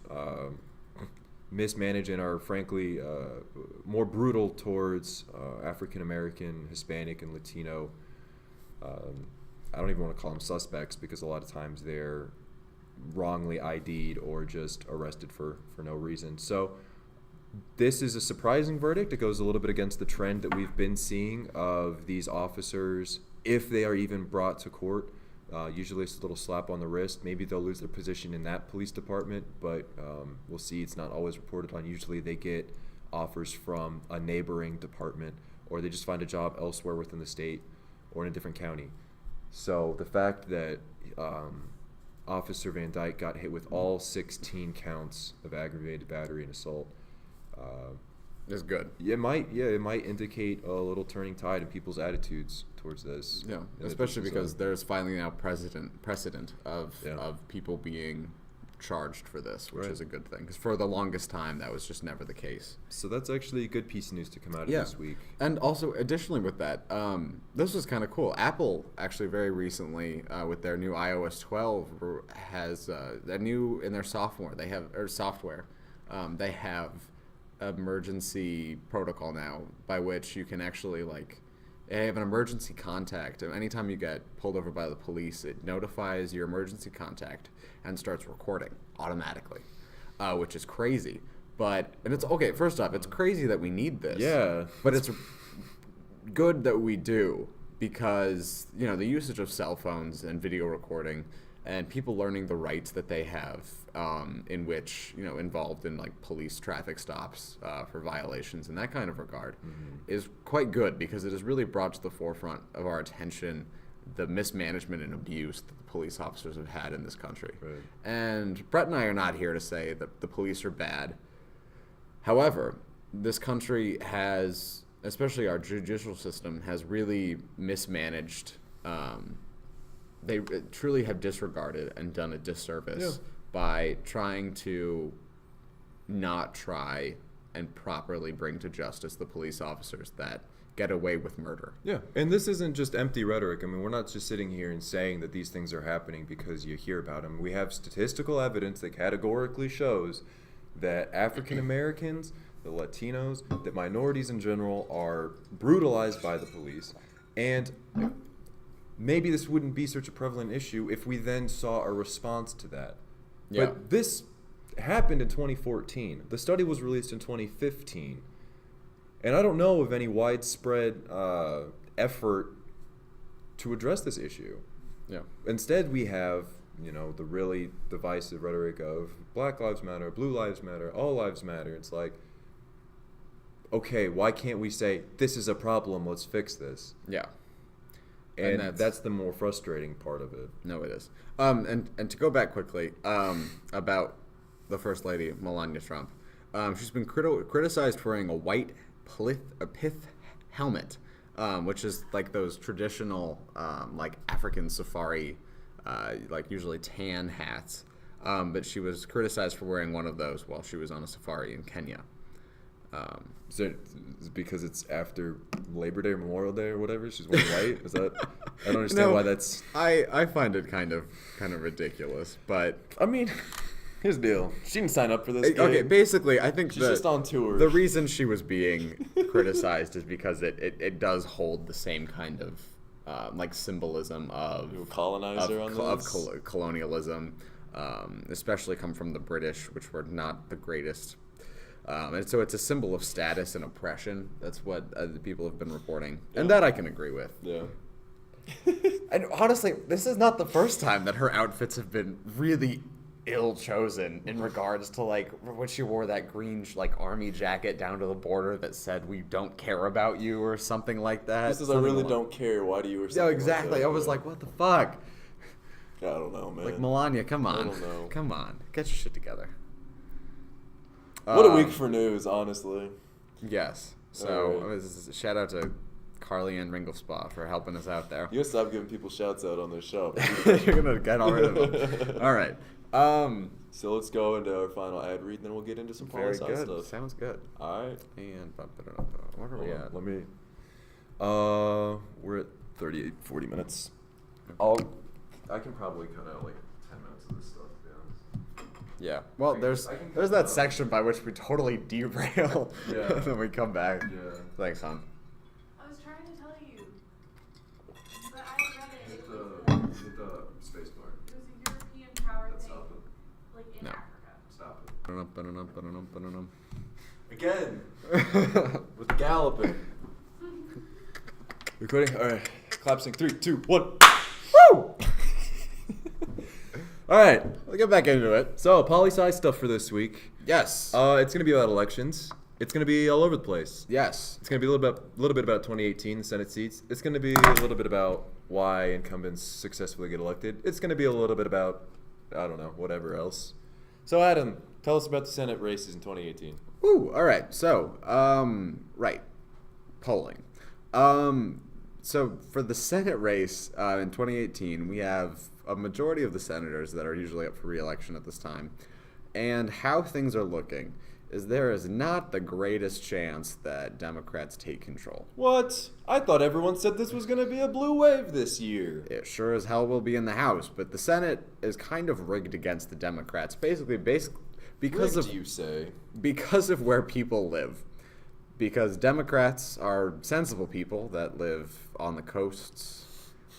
mismanage and are frankly more brutal towards African American, Hispanic, and Latino. I don't even want to call them suspects because a lot of times they're wrongly ID'd or just arrested for no reason. So this is a surprising verdict. It goes a little bit against the trend that we've been seeing of these officers, if they are even brought to court. Usually it's a little slap on the wrist. Maybe they'll lose their position in that police department, but we'll see. It's not always reported on. Usually they get offers from a neighboring department, or they just find a job elsewhere within the state or in a different county. So the fact that Officer Van Dyke got hit with all 16 counts of aggravated battery and assault is good. It might indicate a little turning tide in people's attitudes towards this. Yeah, especially because there's finally now precedent of people being charged for this, which Right. is a good thing. Because for the longest time, that was just never the case. So that's actually a good piece of news to come out of this week. And also, additionally with that, this was kind of cool. Apple actually very recently, with their new iOS 12, has in their software. They have emergency protocol now by which you can actually they have an emergency contact. And anytime you get pulled over by the police, it notifies your emergency contact and starts recording automatically, which is crazy. And it's okay. First off, it's crazy that we need this. Yeah. But it's good that we do, because the usage of cell phones and video recording and people learning the rights that they have, in which involved in police traffic stops for violations and that kind of regard, is quite good, because it has really brought to the forefront of our attention the mismanagement and abuse that the police officers have had in this country. Right. And Brett and I are not here to say that the police are bad. However, this country has, especially our judicial system, has really mismanaged. They truly have disregarded and done a disservice by trying to not try and properly bring to justice the police officers that get away with murder. Yeah, and this isn't just empty rhetoric. I mean, we're not just sitting here and saying that these things are happening because you hear about them. We have statistical evidence that categorically shows that African Americans, the Latinos, that minorities in general are brutalized by the police. And maybe this wouldn't be such a prevalent issue if we then saw a response to that. Yeah. But this happened in 2014. The study was released in 2015. And I don't know of any widespread effort to address this issue. Yeah. Instead, we have, the really divisive rhetoric of Black Lives Matter, Blue Lives Matter, all lives matter. It's like, okay, why can't we say, this is a problem, let's fix this? Yeah. And that's the more frustrating part of it. No, it is. And to go back quickly, about the First Lady, Melania Trump, she's been criticized for wearing a white pith helmet, which is like those traditional, African safari, usually tan hats. But she was criticized for wearing one of those while she was on a safari in Kenya. Is it because it's after Labor Day or Memorial Day or whatever? She's wearing white? Is that? I don't understand why that's. I find it kind of ridiculous, but I mean, here's the deal. She didn't sign up for this. Okay, basically, I think she's just on tour. The reason she was being criticized is because it does hold the same kind of symbolism of colonizer of colonialism, especially come from the British, which were not the greatest. And so it's a symbol of status and oppression. That's what the people have been reporting. And that I can agree with. Yeah. And honestly, this is not the first time that her outfits have been really ill-chosen in regards to, when she wore that green, army jacket down to the border that said, "We don't care about you," or something like that. This is, I really don't care. Why do you? Or something exactly. Like that. I was like, what the fuck? I don't know, man. Melania, come on. I don't know. Come on. Get your shit together. What a week for news, honestly. Yes. So, shout out to Carly and Ringelspa for helping us out there. You gotta stop giving people shouts out on their show. You're going to get all rid of them. All right. So let's go into our final ad read, and then we'll get into some Very poli-sci good. stuff. Sounds good. All right. And what are we at? Let me. We're at 40 minutes. I can probably cut out 10 minutes of this stuff, to be honest. Yeah. Well, there's that section by which we totally derail. Yeah. And then we come back. Yeah. Thanks, hon. I was trying to tell you, but I read it. It was Hit the space bar. a European power thing, Stop it. in No. Africa. Stop it. Ba-dum-ba-dum-ba-dum-ba-dum. Again. With the galloping. Recording? Alright. Clap sync. 3, 2, 1. Woo! Alright. We'll get back into it. So, poli-sci stuff for this week. Yes. It's going to be about elections. It's going to be all over the place. Yes. It's going to be a little bit about 2018, the Senate seats. It's going to be a little bit about why incumbents successfully get elected. It's going to be a little bit about, I don't know, whatever else. So, Adam, tell us about the Senate races in 2018. Woo! All right. So, right. Polling. So for the Senate race in 2018, we have a majority of the senators that are usually up for re-election at this time, and how things are looking is there is not the greatest chance that Democrats take control. What? I thought everyone said this was going to be a blue wave this year. It sure as hell will be in the House, but the Senate is kind of rigged against the Democrats, basically because Rigged, you say? because of where people live. Because Democrats are sensible people that live on the coasts,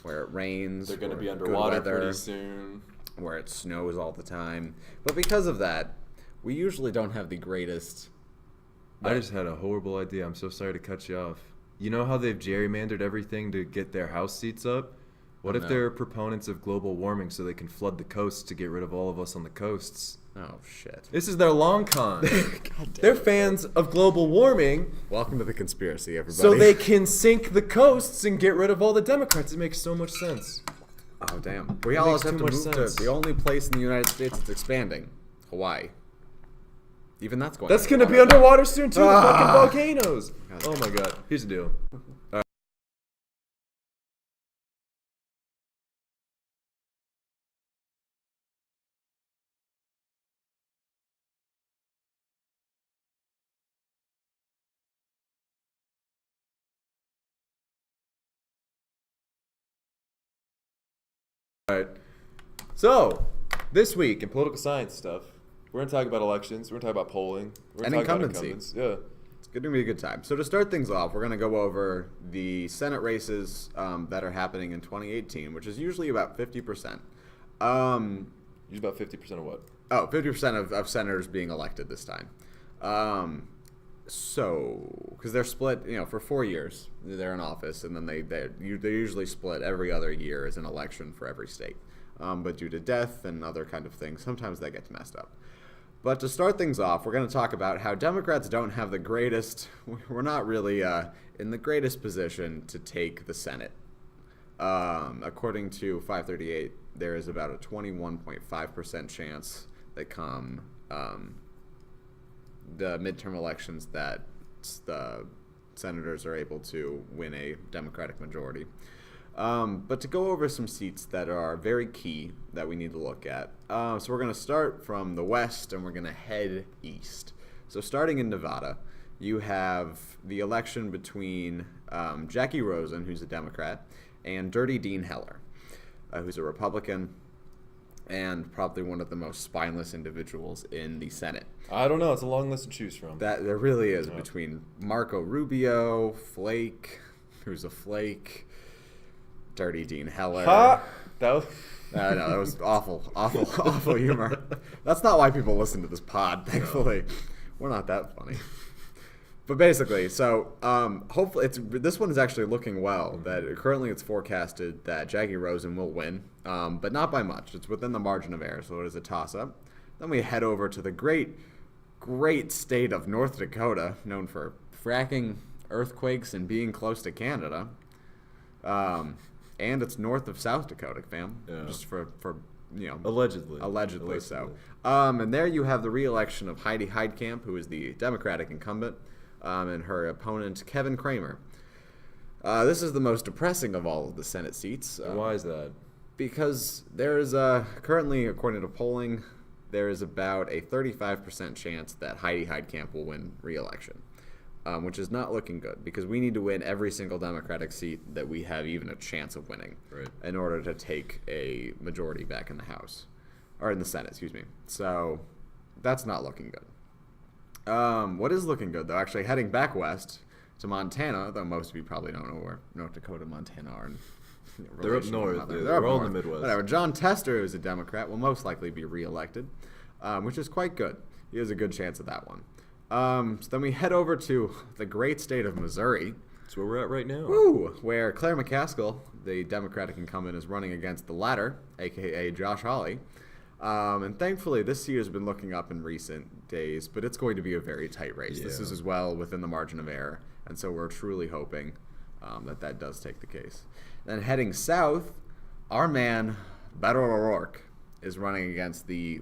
where it rains. They're going to where be good underwater weather, pretty soon. where it snows all the time. But because of that, we usually don't have the greatest. I just had a horrible idea. I'm so sorry to cut you off. You know how they've gerrymandered everything to get their House seats up? What if they're proponents of global warming so they can flood the coasts to get rid of all of us on the coasts? Oh, shit. This is their long con. God They're damn. fans of global warming Welcome to the conspiracy, everybody. so they can sink the coasts and get rid of all the Democrats. It makes so much sense. Oh, damn. We It all makes have to too much move sense. to the only place in the United States that's expanding, Hawaii. Even that's going. That's going to be underwater soon, too. The fucking volcanoes. God. Oh, my God. Here's the deal. All right. So, this week in political science stuff, we're going to talk about elections. We're going to talk about polling. We're And going to talk about incumbency. incumbents. Yeah. It's going to be a good time. So to start things off, we're going to go over the Senate races that are happening in 2018, which is usually about 50%. Use about 50% of what? 50% of senators being elected this time. So, because they're split, for 4 years, they're in office, and then they're usually split every other year as an election for every state. But due to death and other kind of things, sometimes that gets messed up. But to start things off, we're going to talk about how Democrats don't have the greatest, we're not really in the greatest position to take the Senate. According to 538, there is about a 21.5% chance that come the midterm elections that the senators are able to win a Democratic majority. But to go over some seats that are very key that we need to look at. So we're going to start from the west and we're going to head east. So starting in Nevada, you have the election between Jackie Rosen, who's a Democrat, and Dirty Dean Heller, who's a Republican and probably one of the most spineless individuals in the Senate. I don't know. It's a long list to choose from. That there really is, between Marco Rubio, Flake, who's a flake, Dirty Dean Heller. Ha! That was... I know, that was awful humor. That's not why people listen to this pod, thankfully. We're not that funny. But basically, so hopefully this one is actually looking well. That currently it's forecasted that Jackie Rosen will win, but not by much. It's within the margin of error, so it is a toss-up. Then we head over to the great state of North Dakota, known for fracking, earthquakes, and being close to Canada. And it's north of South Dakota, fam. Yeah. Just for Allegedly. so. And there you have the re-election of Heidi Heitkamp, who is the Democratic incumbent, and her opponent, Kevin Kramer. This is the most depressing of all of the Senate seats. And why is that? Because there is currently, according to polling, there is about a 35% chance that Heidi Heitkamp will win re-election, which is not looking good because we need to win every single Democratic seat that we have even a chance of winning in order to take a majority back in the House, or in the Senate, excuse me. So that's not looking good. What is looking good, though, actually heading back west to Montana, though most of you probably don't know where North Dakota and Montana are. They're up north. They're all in the Midwest. Whatever. John Tester, who's a Democrat, will most likely be reelected, which is quite good. He has a good chance of that one. So then we head over to the great state of Missouri. That's where we're at right now. Woo! Where Claire McCaskill, the Democratic incumbent, is running against the latter, a.k.a. Josh Hawley. And thankfully, this year has been looking up in recent days, but it's going to be a very tight race. Yeah. This is as well within the margin of error, and so we're truly hoping that does take the case. Then heading south, our man, Beto O'Rourke, is running against the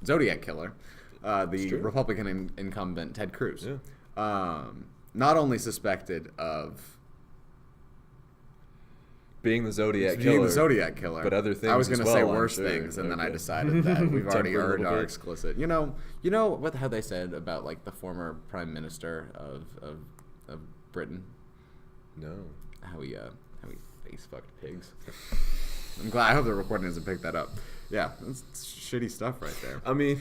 Zodiac Killer, the Republican incumbent, Ted Cruz. Yeah. Not only suspected of being the Zodiac It's killer. being the Zodiac killer. But other things I was as gonna well, say I'm worse sure. things, and then I Okay. decided that we've already Temper a earned little our bit. explicit. You know what? How they said about like the former prime minister of Britain, No. how he face fucked pigs. I'm glad. I hope the recording doesn't pick that up. Yeah, it's shitty stuff right there. I mean,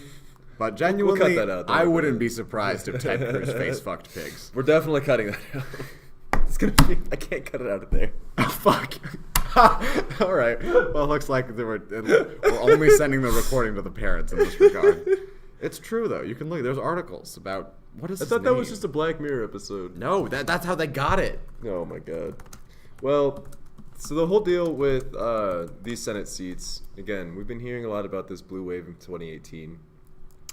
But genuinely, cut that out. Don't I worry wouldn't about be it. surprised if Ted Cruz face fucked pigs. we're definitely cutting that out. It's gonna be. I can't cut it out of there. Oh, fuck. All right. Well, it looks like we're only sending the recording to the parents in this regard. It's true though. You can look. There's articles about what is. I his thought that was name? just a Black Mirror episode. No, that's how they got it. Oh my god. Well, so the whole deal with these Senate seats, again, we've been hearing a lot about this blue wave in 2018.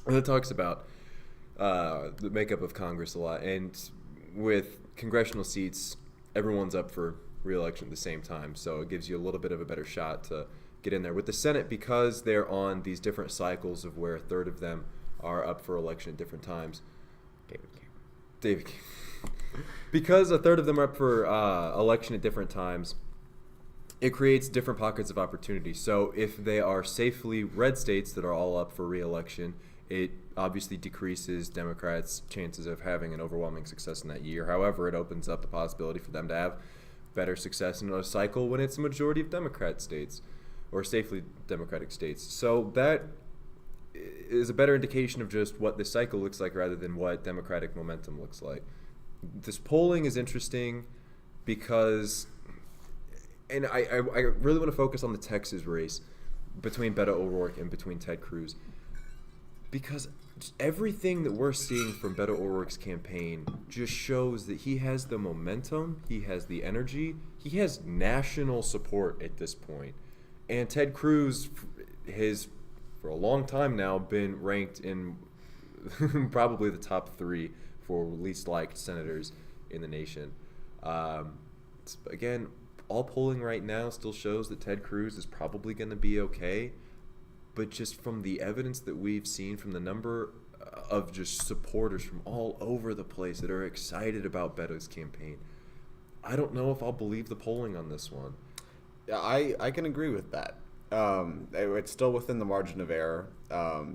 And it talks about the makeup of Congress a lot. And with congressional seats, everyone's up for re-election at the same time. So it gives you a little bit of a better shot to get in there. With the Senate, because they're on these different cycles of where a third of them are up for election at different times. David Cameron. Because a third of them are up for election at different times, it creates different pockets of opportunity. So if they are safely red states that are all up for re-election, it obviously decreases Democrats' chances of having an overwhelming success in that year. However, it opens up the possibility for them to have better success in a cycle when it's a majority of Democrat states or safely Democratic states. So that is a better indication of just what this cycle looks like rather than what Democratic momentum looks like. This polling is interesting because, and I really want to focus on the Texas race between Beto O'Rourke and between Ted Cruz, because everything that we're seeing from Beto O'Rourke's campaign just shows that he has the momentum, he has the energy, he has national support at this point. And Ted Cruz has, for a long time now, been ranked in probably the top 3 for least liked senators in the nation. Again, all polling right now still shows that Ted Cruz is probably going to be okay. But just from the evidence that we've seen, from the number of just supporters from all over the place that are excited about Beto's campaign, I don't know if I'll believe the polling on this one. Yeah, I can agree with that. It's still within the margin of error,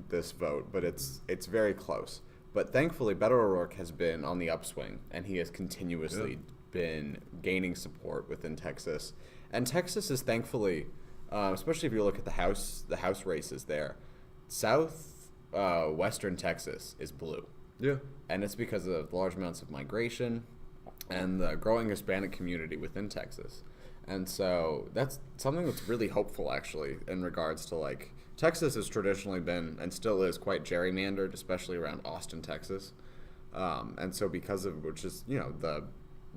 this vote, but it's very close. But thankfully, Beto O'Rourke has been on the upswing, and he has continuously been gaining support within Texas. And Texas is thankfully, especially if you look at the House races there, western Texas is blue. Yeah. And it's because of large amounts of migration and the growing Hispanic community within Texas. And so that's something that's really hopeful, actually, in regards to, like, Texas has traditionally been and still is quite gerrymandered, especially around Austin, Texas. And so because of, which is,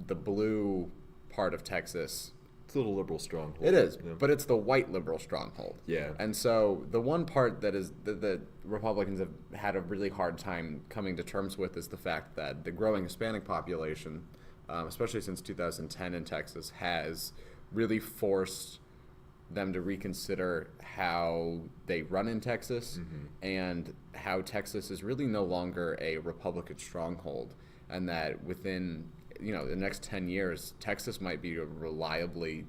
the blue part of Texas. It's a little liberal stronghold. It is, Yeah. but it's the white liberal stronghold. Yeah. And so the one part that Republicans have had a really hard time coming to terms with is the fact that the growing Hispanic population, especially since 2010 in Texas, has really forced them to reconsider how they run in Texas and how Texas is really no longer a Republican stronghold, and that within the next 10 years, Texas might be a reliably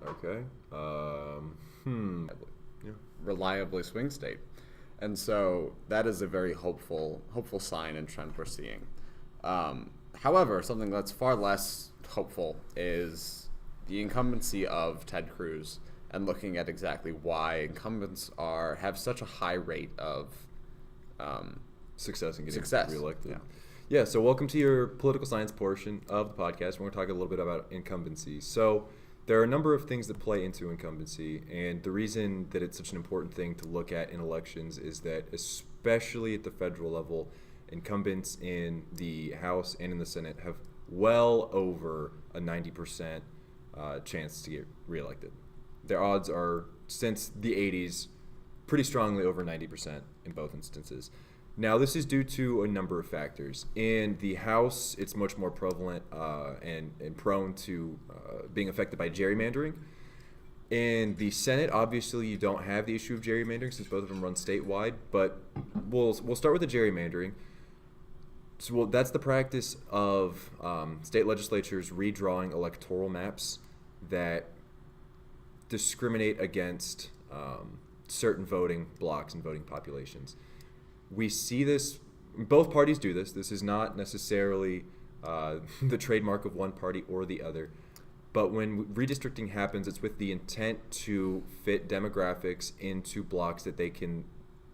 Okay. Yeah. reliably swing state. And so that is a very hopeful sign and trend we're seeing. However, something that's far less hopeful is the incumbency of Ted Cruz and looking at exactly why incumbents have such a high rate of Success in getting success. reelected. Yeah, so welcome to your political science portion of the podcast. We're going to talk a little bit about incumbency. So there are a number of things that play into incumbency, and the reason that it's such an important thing to look at in elections is that, especially at the federal level, incumbents in the House and in the Senate have well over a 90% chance to get reelected. Their odds are, since the 80s, pretty strongly over 90% in both instances. Now, this is due to a number of factors. In the House, it's much more prevalent and prone to being affected by gerrymandering. In the Senate, obviously, you don't have the issue of gerrymandering since both of them run statewide, but we'll start with the gerrymandering. So that's the practice of state legislatures redrawing electoral maps that discriminate against certain voting blocks and voting populations. We see this, both parties do this. This is not necessarily the trademark of one party or the other. But when redistricting happens, it's with the intent to fit demographics into blocks that they can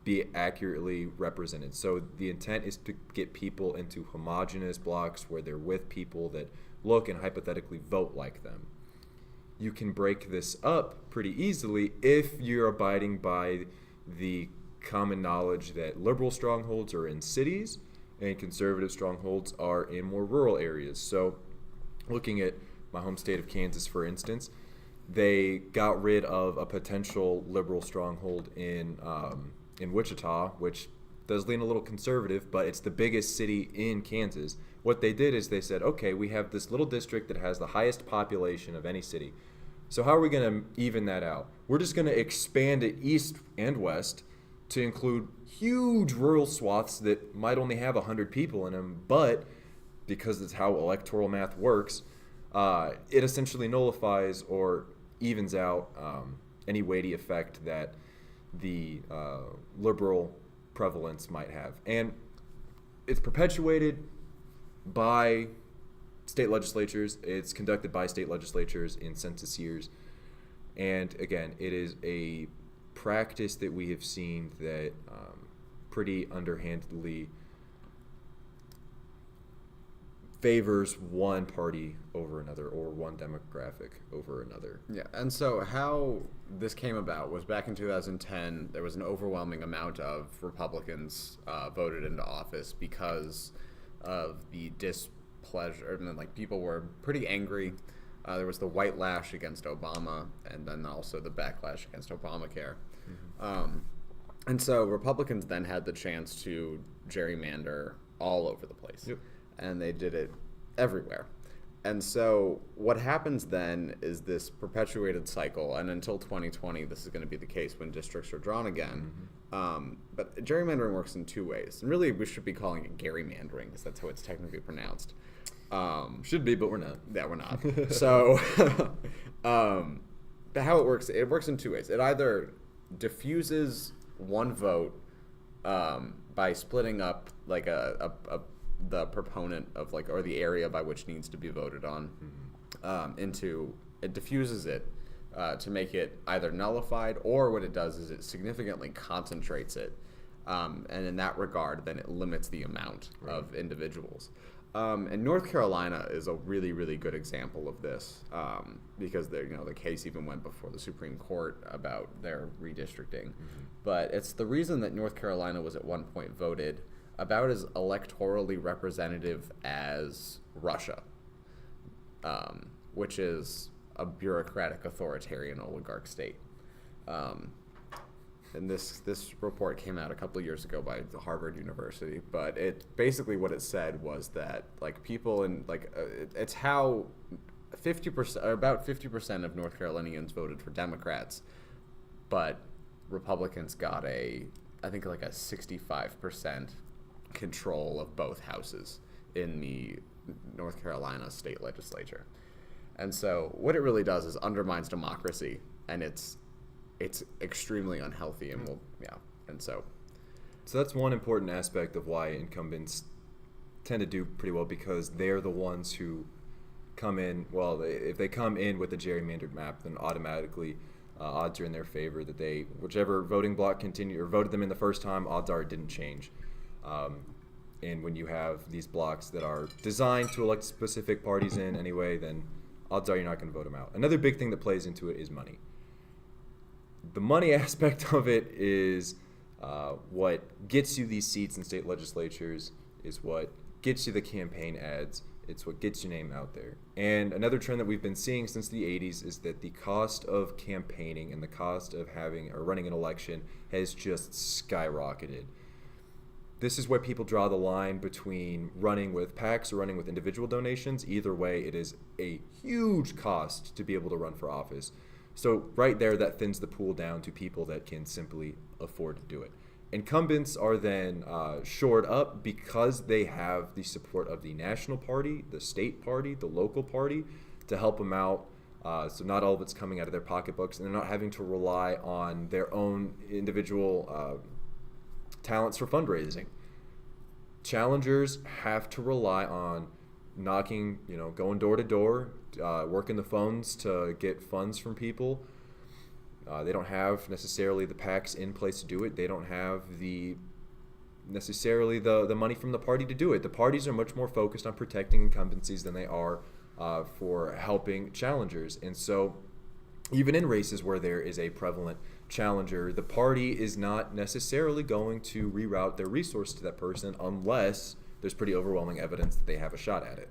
be accurately represented. So the intent is to get people into homogenous blocks where they're with people that look and hypothetically vote like them. You can break this up pretty easily if you're abiding by the common knowledge that liberal strongholds are in cities and conservative strongholds are in more rural areas. So looking at my home state of Kansas, for instance, they got rid of a potential liberal stronghold in Wichita, which does lean a little conservative, but it's the biggest city in Kansas. What they did is they said, okay, we have this little district that has the highest population of any city. So how are we going to even that out? We're just going to expand it east and west to include huge rural swaths that might only have 100 people in them, but because it's how electoral math works, it essentially nullifies or evens out any weighty effect that the liberal prevalence might have. And it's perpetuated by state legislatures. It's conducted by state legislatures in census years. And again, it is a practice that we have seen that pretty underhandedly favors one party over another or one demographic over another. Yeah, and so how this came about was back in 2010, there was an overwhelming amount of Republicans voted into office because of the displeasure. And then, like, people were pretty angry. There was the white lash against Obama, and then also the backlash against Obamacare. And so Republicans then had the chance to gerrymander all over the place. Yep. And they did it everywhere. And so what happens then is this perpetuated cycle, and until 2020, this is going to be the case when districts are drawn again. But gerrymandering works in two ways. And really, we should be calling it gerrymandering, because that's how it's technically pronounced. Should be, but we're not. Yeah, we're not. So how it works in two ways. It either diffuses one vote by splitting up like the proponent of like, or the area by which needs to be voted on into, it diffuses it to make it either nullified, or what it does is it significantly concentrates it. And in that regard, then it limits the amount of individuals. And North Carolina is a really, really good example of this because the case even went before the Supreme Court about their redistricting. But it's the reason that North Carolina was at one point voted about as electorally representative as Russia, which is a bureaucratic, authoritarian oligarch state. And this report came out a couple of years ago by Harvard University, but it basically what it said was that like people in like it's how 50% or about 50% of North Carolinians voted for Democrats, but Republicans got I think like a 65% control of both houses in the North Carolina state legislature. And so what it really does is undermines democracy, and it's extremely unhealthy, and and so that's one important aspect of why incumbents tend to do pretty well, because they're the ones who come in. Well, if they come in with a gerrymandered map, then automatically odds are in their favor that whichever voting bloc continued or voted them in the first time, odds are it didn't change. And when you have these blocks that are designed to elect specific parties in anyway, then odds are you're not going to vote them out. Another big thing that plays into it is money. The money aspect of it is what gets you these seats in state legislatures, is what gets you the campaign ads. It's what gets your name out there. And another trend that we've been seeing since the 80s is that the cost of campaigning and the cost of having or running an election has just skyrocketed. This is where people draw the line between running with PACs or running with individual donations. Either way, it is a huge cost to be able to run for office. So right there, that thins the pool down to people that can simply afford to do it. Incumbents are then shored up because they have the support of the national party, the state party, the local party to help them out. So not all of it's coming out of their pocketbooks, and they're not having to rely on their own individual talents for fundraising. Challengers have to rely on knocking, going door to door, working the phones to get funds from people. They don't have necessarily the PACs in place to do it. They don't have necessarily the money from the party to do it. The parties are much more focused on protecting incumbencies than they are for helping challengers. And so even in races where there is a prevalent challenger, the party is not necessarily going to reroute their resource to that person unless there's pretty overwhelming evidence that they have a shot at it.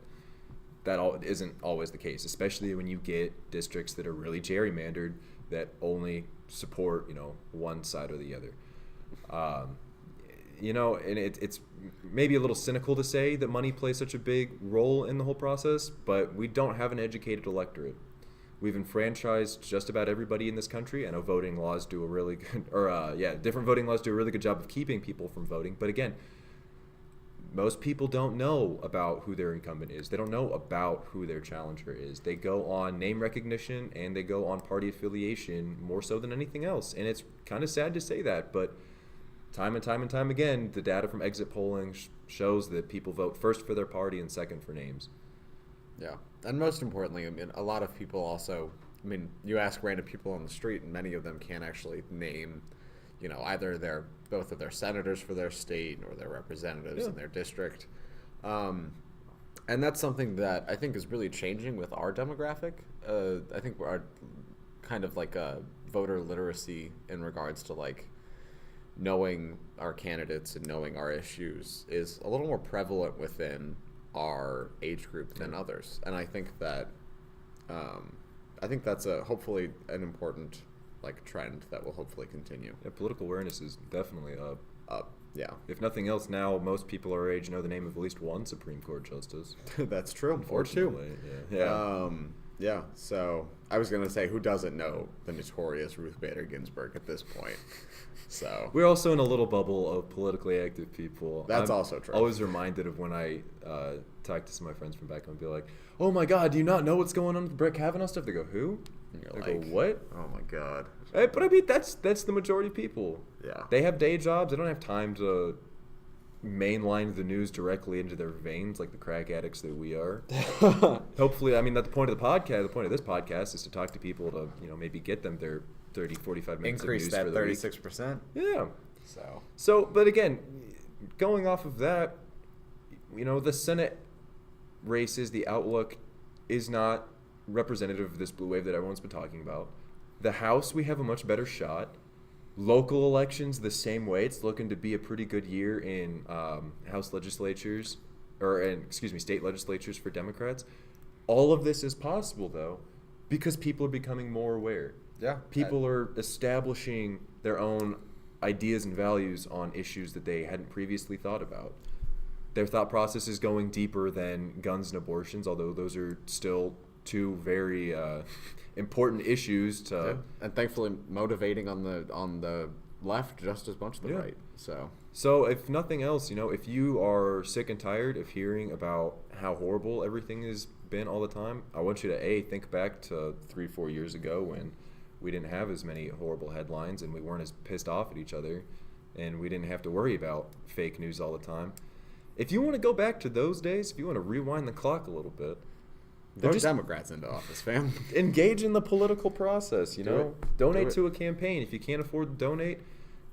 That isn't always the case, especially when you get districts that are really gerrymandered that only support, one side or the other. And it's maybe a little cynical to say that money plays such a big role in the whole process, but we don't have an educated electorate. We've enfranchised just about everybody in this country. I know voting laws do a really good, different voting laws do a really good job of keeping people from voting. But again, most people don't know about who their incumbent is. They don't know about who their challenger is. They go on name recognition and they go on party affiliation more so than anything else. And it's kind of sad to say that, but time and time again, the data from exit polling shows that people vote first for their party and second for names. Yeah. And most importantly, a lot of people also, you ask random people on the street and many of them can't actually name, either both of their senators for their state or their representatives in their district. And that's something that I think is really changing with our demographic. I think our kind of like a voter literacy in regards to knowing our candidates and knowing our issues is a little more prevalent within our age group than others. And I think that that's hopefully an important trend that will hopefully continue. Yeah, political awareness is definitely up. Yeah. If nothing else, now most people our age know the name of at least one Supreme Court justice. That's true. Unfortunately. Yeah. So I was gonna say, who doesn't know the notorious Ruth Bader Ginsburg at this point? So we're also in a little bubble of politically active people. That's I'm also true. Always reminded of when I talk to some of my friends from back home and be like, "Oh my God, do you not know what's going on with the Brett Kavanaugh stuff?" They go, "Who?" And you're I go, "What?" Oh my God. But that's the majority of people. Yeah. They have day jobs. They don't have time to mainline the news directly into their veins like the crack addicts that we are. Hopefully, that's the point of the podcast. The point of this podcast is to talk to people to, maybe get them their 30, 45 minutes increase of news that for the 36%. week. Yeah. So, but again, going off of that, the Senate races, the outlook is not representative of this blue wave that everyone's been talking about. The House, we have a much better shot. Local elections, the same way. It's looking to be a pretty good year in House legislatures, state legislatures for Democrats. All of this is possible, though, because people are becoming more aware. Yeah. People are establishing their own ideas and values on issues that they hadn't previously thought about. Their thought process is going deeper than guns and abortions, although those are still two very important issues to and thankfully motivating on the left just as much to the right. So if nothing else, if you are sick and tired of hearing about how horrible everything has been all the time, I want you to think back to 3-4 years ago when we didn't have as many horrible headlines and we weren't as pissed off at each other and we didn't have to worry about fake news all the time. If you want to go back to those days, if you want to rewind the clock a little bit, Vote Democrats into office, fam. Engage in the political process, Donate to a campaign. If you can't afford to donate,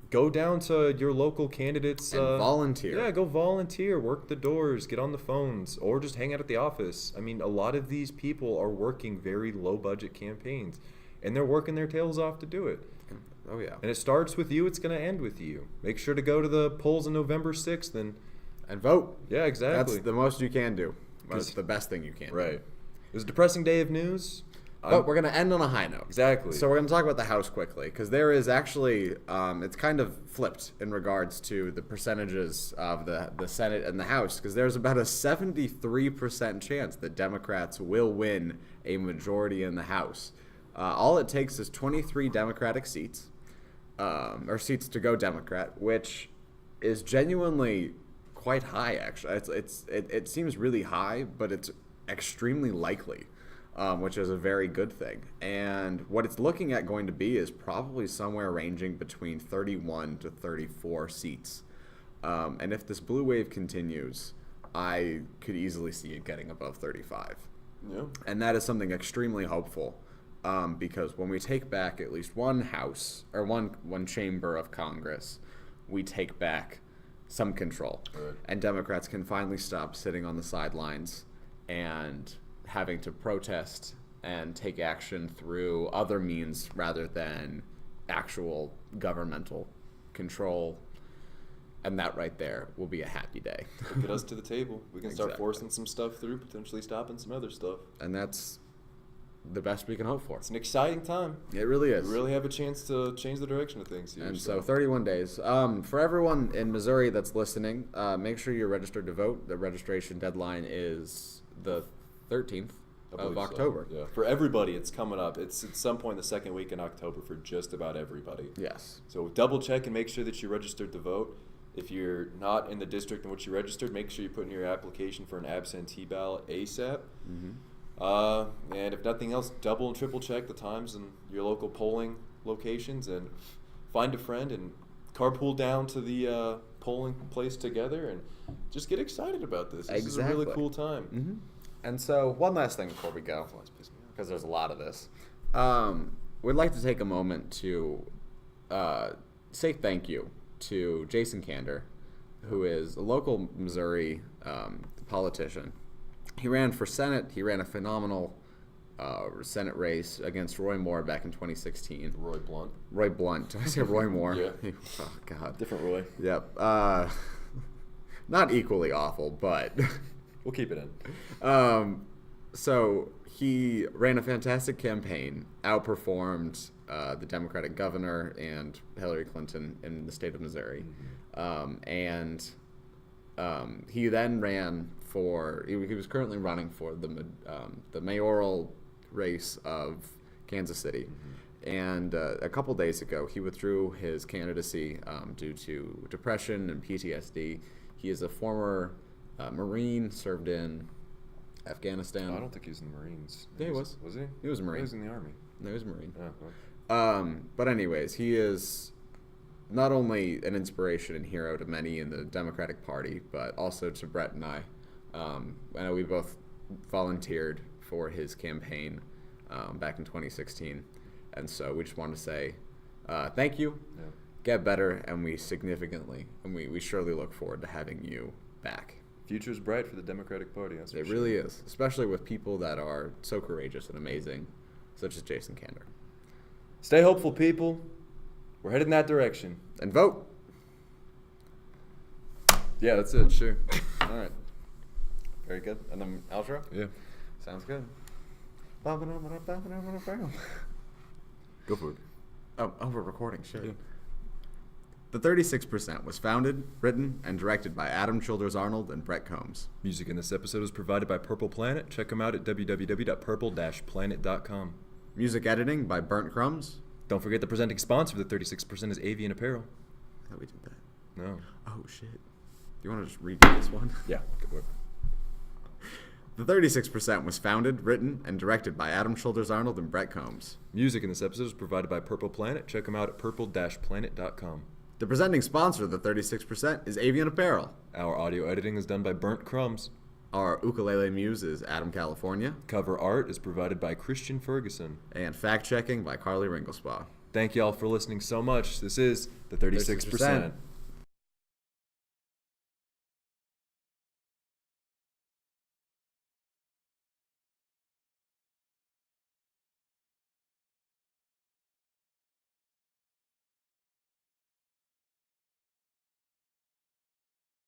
go down to your local candidates. And volunteer. Yeah, go volunteer. Work the doors. Get on the phones. Or just hang out at the office. I mean, a lot of these people are working very low-budget campaigns. And they're working their tails off to do it. Oh, yeah. And it starts with you. It's going to end with you. Make sure to go to the polls on November 6th and vote. Yeah, exactly. That's the most you can do. That's the best thing you can do. Right. It was a depressing day of news. But we're going to end on a high note. Exactly. So we're going to talk about the House quickly, because there is actually, it's kind of flipped in regards to the percentages of the Senate and the House, because there's about a 73% chance that Democrats will win a majority in the House. All it takes is 23 Democratic seats, or seats to go Democrat, which is genuinely quite high, actually. It seems really high, but it's extremely likely, which is a very good thing. And what it's looking at going to be is probably somewhere ranging between 31 to 34 seats. And if this blue wave continues, I could easily see it getting above 35. Yeah. And that is something extremely hopeful, because when we take back at least one house or one chamber of Congress, we take back some control. Right. And Democrats can finally stop sitting on the sidelines and having to protest and take action through other means rather than actual governmental control. And that right there will be a happy day. Get us to the table. We can start forcing some stuff through, potentially stopping some other stuff. And that's the best we can hope for. It's an exciting time. It really is. We really have a chance to change the direction of things here. And so 31 days. For everyone in Missouri that's listening, make sure you're registered to vote. The registration deadline is the 13th of October. So. Yeah. For everybody, it's coming up. It's at some point the second week in October for just about everybody. Yes. So double check and make sure that you're registered to vote. If you're not in the district in which you registered, make sure you put in your application for an absentee ballot ASAP. Mm-hmm. And if nothing else, double and triple check the times in your local polling locations and find a friend and carpool down to the polling place together and just get excited about this. This is a really cool time. Mm-hmm. And so one last thing before we go, because there's a lot of this. We'd like to take a moment to say thank you to Jason Kander, who is a local Missouri politician. He ran for Senate. He ran a phenomenal Senate race against Roy Moore back in 2016. Roy Blunt. Roy Blunt. Did I say Roy Moore? Yeah. Oh, God. Different Roy. Yep. Not equally awful, but... We'll keep it in. So he ran a fantastic campaign, outperformed the Democratic governor and Hillary Clinton in the state of Missouri. Mm-hmm. He then ran for, he was currently running for the mayoral race of Kansas City. Mm-hmm. And a couple days ago, he withdrew his candidacy due to depression and PTSD. He is a former Marine, served in Afghanistan. I don't think he was in the Marines. Yeah, he was. Was he? He was a Marine. He was in the Army. No, he was a Marine. Oh, But anyways, he is not only an inspiration and hero to many in the Democratic Party, but also to Brett and I. I know we both volunteered for his campaign back in 2016. And so we just wanted to say thank you, get better, and we surely look forward to having you back. Future's bright for the Democratic Party. That's it really is, especially with people that are so courageous and amazing, such as Jason Kander. Stay hopeful, people. We're headed in that direction. And vote. Yeah, that's it. Sure. All right. Very good. And then outro? Yeah. Sounds good. Go for it. Oh, we're recording. Shit. Yeah. The 36% was founded, written, and directed by Adam Childers Arnold and Brett Combs. Music in this episode is provided by Purple Planet. Check them out at www.purple-planet.com. Music editing by Burnt Crumbs. Don't forget the presenting sponsor of the 36% is Avian Apparel. How we did that? No. Oh, shit. Do you want to just read this one? Yeah, good work. The 36% was founded, written, and directed by Adam Shoulders Arnold and Brett Combs. Music in this episode is provided by Purple Planet. Check them out at purple-planet.com. The presenting sponsor of the 36% is Avian Apparel. Our audio editing is done by Burnt Crumbs. Our ukulele muse is Adam California. Cover art is provided by Christian Ferguson. And fact checking by Carly Ringelspaugh. Thank you all for listening so much. This is the 36%.